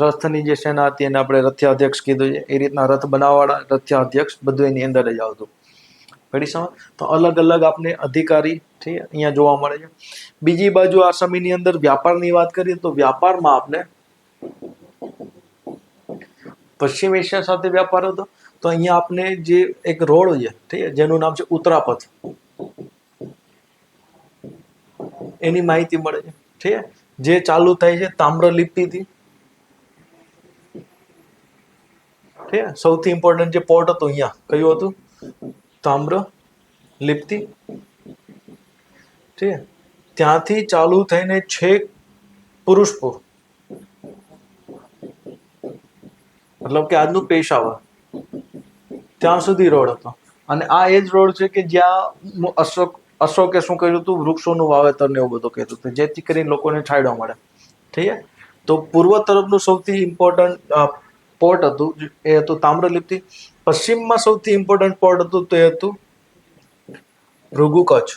S1: રથની જે સેના હતી એને આપણે રથ્યાધ્યક્ષ કીધું છે. એ રીતના રથ બનાવવાવાળા રથ્યાધ્યક્ષ બધું એની અંદર જ આવતું. પડી સમજ? તો અલગ અલગ આપણે અધિકારી અહીંયા જોવા મળે છે. બીજી બાજુ આ સમયની અંદર વ્યાપારની વાત કરીએ તો વ્યાપારમાં આપણે પશ્ચિમ એશિયા સાથે વ્યાપાર હતો. તો અહીંયા આપણે જે એક રોડ છે, ઠીક, જેનું નામ છે ઉત્તરાપથ, એની માહિતી મળે છે, ઠીક. જે ચાલુ થાય છે તામ્રલિપ્તિથી, ઠીક. સૌથી ઇમ્પોર્ટન્ટ જે પોર્ટ હતું અહીંયા કયું હતું? તામ્રલિપ્તિ, ઠીક. ત્યાંથી ચાલુ થઈને છેક પુરુષપુર, મતલબ કે આજનું પેશાવર, ત્યાં સુધી રોડ હતો. અને આ એ જ રોડ છે કે જ્યાં અશોકે શું કર્યું હતું? વૃક્ષોનું વાવેતર ને એવું બધું કર્યું હતું, જેથી કરીને લોકોને છાંયડો મળે, ઠીક છે. તો પૂર્વ તરફનું સૌથી ઇમ્પોર્ટન્ટ પોર્ટ હતું એ હતું તામ્રલિપ્તિ. પશ્ચિમમાં સૌથી ઇમ્પોર્ટન્ટ પોર્ટ હતું તો એ હતું ભૃગુ કચ્છ,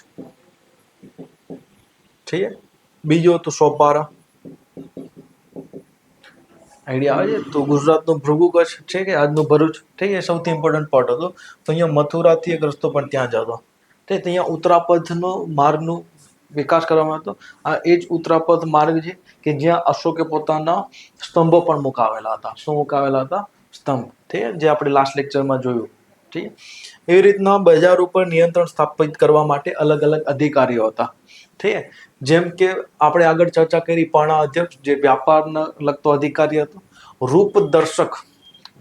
S1: ઠીક છે. બીજું હતું સોપારા. આઈડિયા આવે છે? તો ગુજરાતનું ભૃગુ કચ્છ છે કે આજનું ભરૂચ, ઠીક, એ સૌથી ઇમ્પોર્ટન્ટ પોર્ટ હતો. તો અહીંયા મથુરાથી એક રસ્તો પણ ત્યાં જતો, ઠીક. તો અહીંયા ઉત્તરાપથનો માર્ગનું વિકાસ કરવામાં હતો. આ એ જ ઉત્તરાપથ માર્ગ છે કે જ્યાં અશોકે પોતાના સ્તંભો પણ મુકાવેલા હતા. શું મુકાવેલા હતા? સ્તંભ, ઠીક, જે આપણે લાસ્ટ લેક્ચરમાં જોયું, ઠીક. એવી રીતના બજાર ઉપર નિયંત્રણ સ્થાપિત કરવા માટે અલગ અલગ અધિકારીઓ હતા, ઠીક. જેમ કે આપણે આગળ ચર્ચા કરી પાણા અધ્યક્ષ, જે વ્યાપારને લગતો અધિકારી હતો. રૂપદર્શક,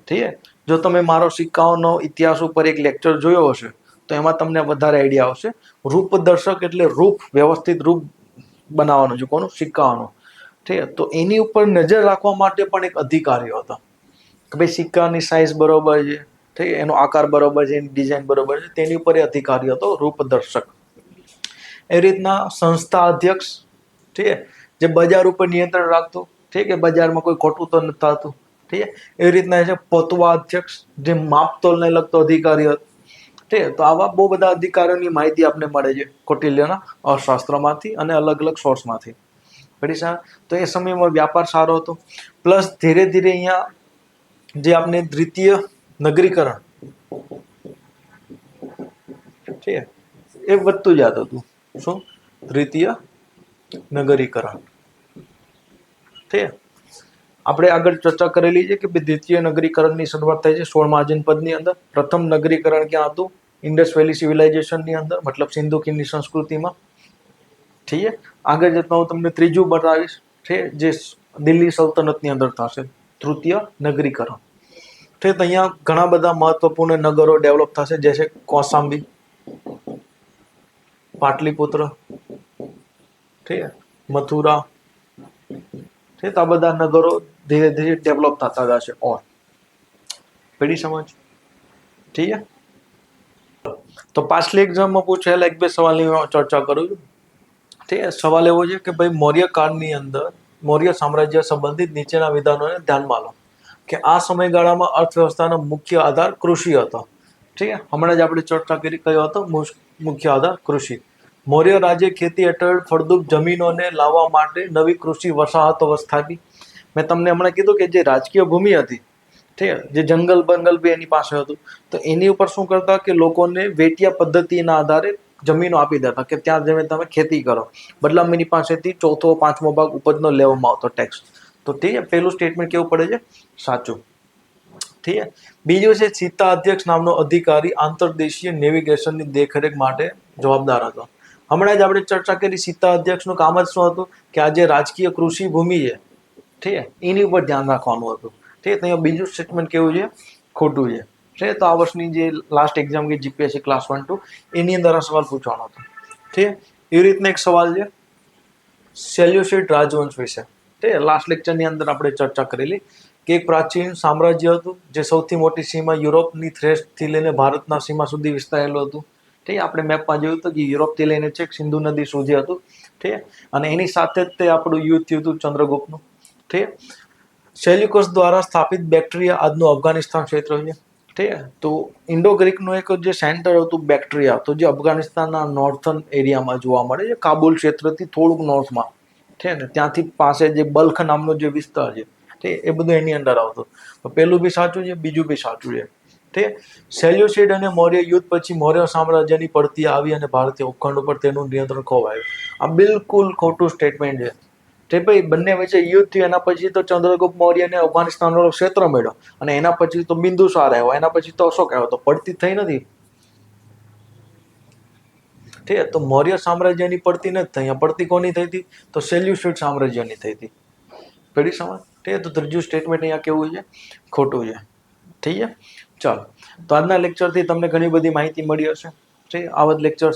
S1: ઠીક. જો તમે મારો સિક્કાઓનો ઇતિહાસ ઉપર એક લેક્ચર જોયો હશે તો એમાં તમને વધારે આઈડિયા આવશે. રૂપદર્શક એટલે રૂપ, વ્યવસ્થિત રૂપ બનાવવાનું છે કોનું? સિક્કાઓનું, ઠીક. તો એની ઉપર નજર રાખવા માટે પણ એક અધિકારીઓ હતો કે ભાઈ સિક્કાની સાઇઝ બરોબર છે, ઠીક, એનો આકાર બરોબર છે, એની ડિઝાઇન બરોબર છે, તેની ઉપર એ અધિકારી હતો રૂપદર્શક. એ રીતના સંસ્થા અધ્યક્ષ, ઠીક, જે બજાર ઉપર નિયંત્રણ રાખતું, ઠીક, કે બજારમાં કોઈ ખોટું તો નથી થતું, ઠીક. એવી રીતના છે પોતવા અધ્યક્ષ, જે માપતોલને લગતો અધિકારી હતો, ઠીક. તો આવા બહુ બધા અધિકારીઓની માહિતી આપણને મળે છે કૌટિલ્યના અર્થશાસ્ત્રમાંથી અને અલગ અલગ સોર્સમાંથી. બધી સર, તો એ સમયમાં વ્યાપાર સારો હતો. પ્લસ ધીરે ધીરે અહીંયા જે આપણે દ્વિતીય નગરીકરણ, ઠીક, એ વધતું જતું હતું. શું? દ્વિતીય નગરીકરણ, ઠીક. આપણે આગળ ચર્ચા કરેલી છે કે દ્વિતીય નગરીકરણની શરૂઆત થાય છે 16મા અજનપદની અંદર. પ્રથમ નગરીકરણ ક્યાં હતું? ઇન્ડસ વેલી સિવિલાઇઝેશનની અંદર, મતલબ સિંધુ ખીણની સંસ્કૃતિમાં, ઠીક છે, આગળ જતા હું તમને ત્રીજું બતાવીશ, છે જે દિલ્હી સલ્તનતની અંદર થશે, તૃતીય નગરીકરણ. તો અહીંયા ઘણા બધા મહત્વપૂર્ણ નગરો ડેવલપ થશે, જે છે કૌશાંબી, પાટલીપુત્ર, ઠીક છે, મથુરા, ઠીક, આ બધા નગરો ધીરે ધીરે ડેવલપ થતા જશે. ઓર પડી સમજ? ઠીક છે. તો પાછલી એક્ઝામમાં પૂછેલા એક બે સવાલની ચર્ચા કરું છું. ઠીક છે. સવાલ એવો છે કે ભાઈ મૌર્ય કાળની અંદર મૌર્ય સામ્રાજ્ય સંબંધિત નીચેના વિધાનોને ધ્યાનમાં લો કે આ સમયગાળામાં અર્થવ્યવસ્થાનો મુખ્ય આધાર કૃષિ હતો. ઠીક છે, હમણાં જ આપણે ચર્ચા કરી, કયો હતો મુખ્ય આધાર? કૃષિ. મૌર્ય રાજ્ય ખેતી હેઠળ ફળદ્રુપ જમીનોને લાવવા માટે નવી કૃષિ વસાહતો સ્થાપી. મેં તમને હમણાં કીધું કે જે રાજકીય ભૂમિ હતી, ઠીક છે, જે જંગલ બંગલ બી એની પાસે હતું, તો એની ઉપર શું કરતા કે લોકોને વેટિયા પદ્ધતિના આધારે જમીનો આપી દેતા કે ત્યાં જઈને તમે ખેતી કરો, બદલામાં એની પાસેથી ચોથો પાંચમો ભાગ ઉપજનો લેવામાં આવતો ટેક્સ. તો ઠીક છે, પહેલું સ્ટેટમેન્ટ કેવું પડે છે? સાચું. ઠીક છે. બીજું છે સીતા અધ્યક્ષ નામનો અધિકારી આંતરદેશીય નેવિગેશનની દેખરેખ માટે જવાબદાર હતો. હમણાં જ આપણે ચર્ચા કરી, સીતા અધ્યક્ષનું કામ જ શું હતું કે આ જે રાજકીય કૃષિ ભૂમિ છે, ઠીક છે, એની ઉપર ધ્યાન રાખવાનું હતું. ઠીક છે, તો અહીંયા બીજું સ્ટેટમેન્ટ કેવું છે? ખોટું છે. ઠીક છે, તો આ વર્ષની જે લાસ્ટ એક્ઝામ કે જીપીએસસી ક્લાસ 1-2 એની અંદર આ સવાલ પૂછવાનો હતો. ઠીક છે, એવી રીતના એક સવાલ છે સેલ્યુસિડ રાજવંશ વિશે. ઠીક છે, લાસ્ટ લેક્ચરની અંદર આપણે ચર્ચા કરેલી કે એક પ્રાચીન સામ્રાજ્ય હતું જે સૌથી મોટી સીમા યુરોપની થ્રેસથી લઈને ભારતના સીમા સુધી વિસ્તારેલું હતું. ઠીક છે, આપણે મેપમાં જોયું હતું કે યુરોપથી લઈને છેક સિંધુ નદી સુધી હતું. ઠીક છે, અને એની સાથે જ તે આપણું યુદ્ધ થયું હતું ચંદ્રગુપ્તનું. ઠીક છે, સેલ્યુકસ દ્વારા સ્થાપિત બેક્ટ્રિયા આજનું અફઘાનિસ્તાન ક્ષેત્ર છે. ઠીક છે, તો ઇન્ડો ગ્રીકનું એક જે સેન્ટર હતું બેક્ટ્રિયા, તો જે અફઘાનિસ્તાનના નોર્થન એરિયામાં જોવા મળે છે, કાબુલ ક્ષેત્રથી થોડુંક નોર્થમાં. ઠીક છે ને, ત્યાંથી પાસે જે બલ્ખ નામનો જે વિસ્તાર છે, ઠીક, એ બધું એની અંદર આવતું. તો પહેલું બી સાચું છે, બીજું બી સાચું છે. ઠીક, સેલ્યુસિડ અને મૌર્ય યુદ્ધ પછી મૌર્ય સામ્રાજ્યની પડતી આવી અને ભારતીય ઉપખંડ ઉપર તેનું નિયંત્રણ ખોવાયું. આ બિલકુલ ખોટું સ્ટેટમેન્ટ છે. તે ભાઈ બંને વચ્ચે યુદ્ધ થયું, એના પછી તો ચંદ્રગુપ્ત મૌર્યને અફઘાનિસ્તાનનો ક્ષેત્ર મળ્યો, અને એના પછી તો બિંદુસાર આવ્યો, એના પછી તો અશોક આવ્યો, તો પડતી થઈ નથી. ઠીક છે, તો મૌર્ય સામ્રાજ્યની પડતી નથી થઈ. અહીંયા પડતી કોની થઈ હતી? તો સેલ્યુસિડ સામ્રાજ્યની થઈ હતી. પેઢી સમજ? ઠીક છે, તો ત્રીજું સ્ટેટમેન્ટ અહીંયા કેવું છે? ખોટું છે. ઠીક છે, ચાલો. તો આજના લેક્ચરથી તમને ઘણી બધી માહિતી મળી હશે. ઠીક, આવા જ લેક્ચર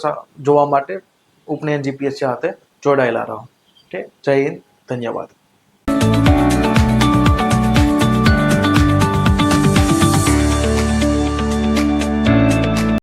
S1: જોવા માટે ઉપનયન જીપીએસસી સાથે જોડાયેલા રહો. ઠીક, જય હિન્દ, ધન્યવાદ.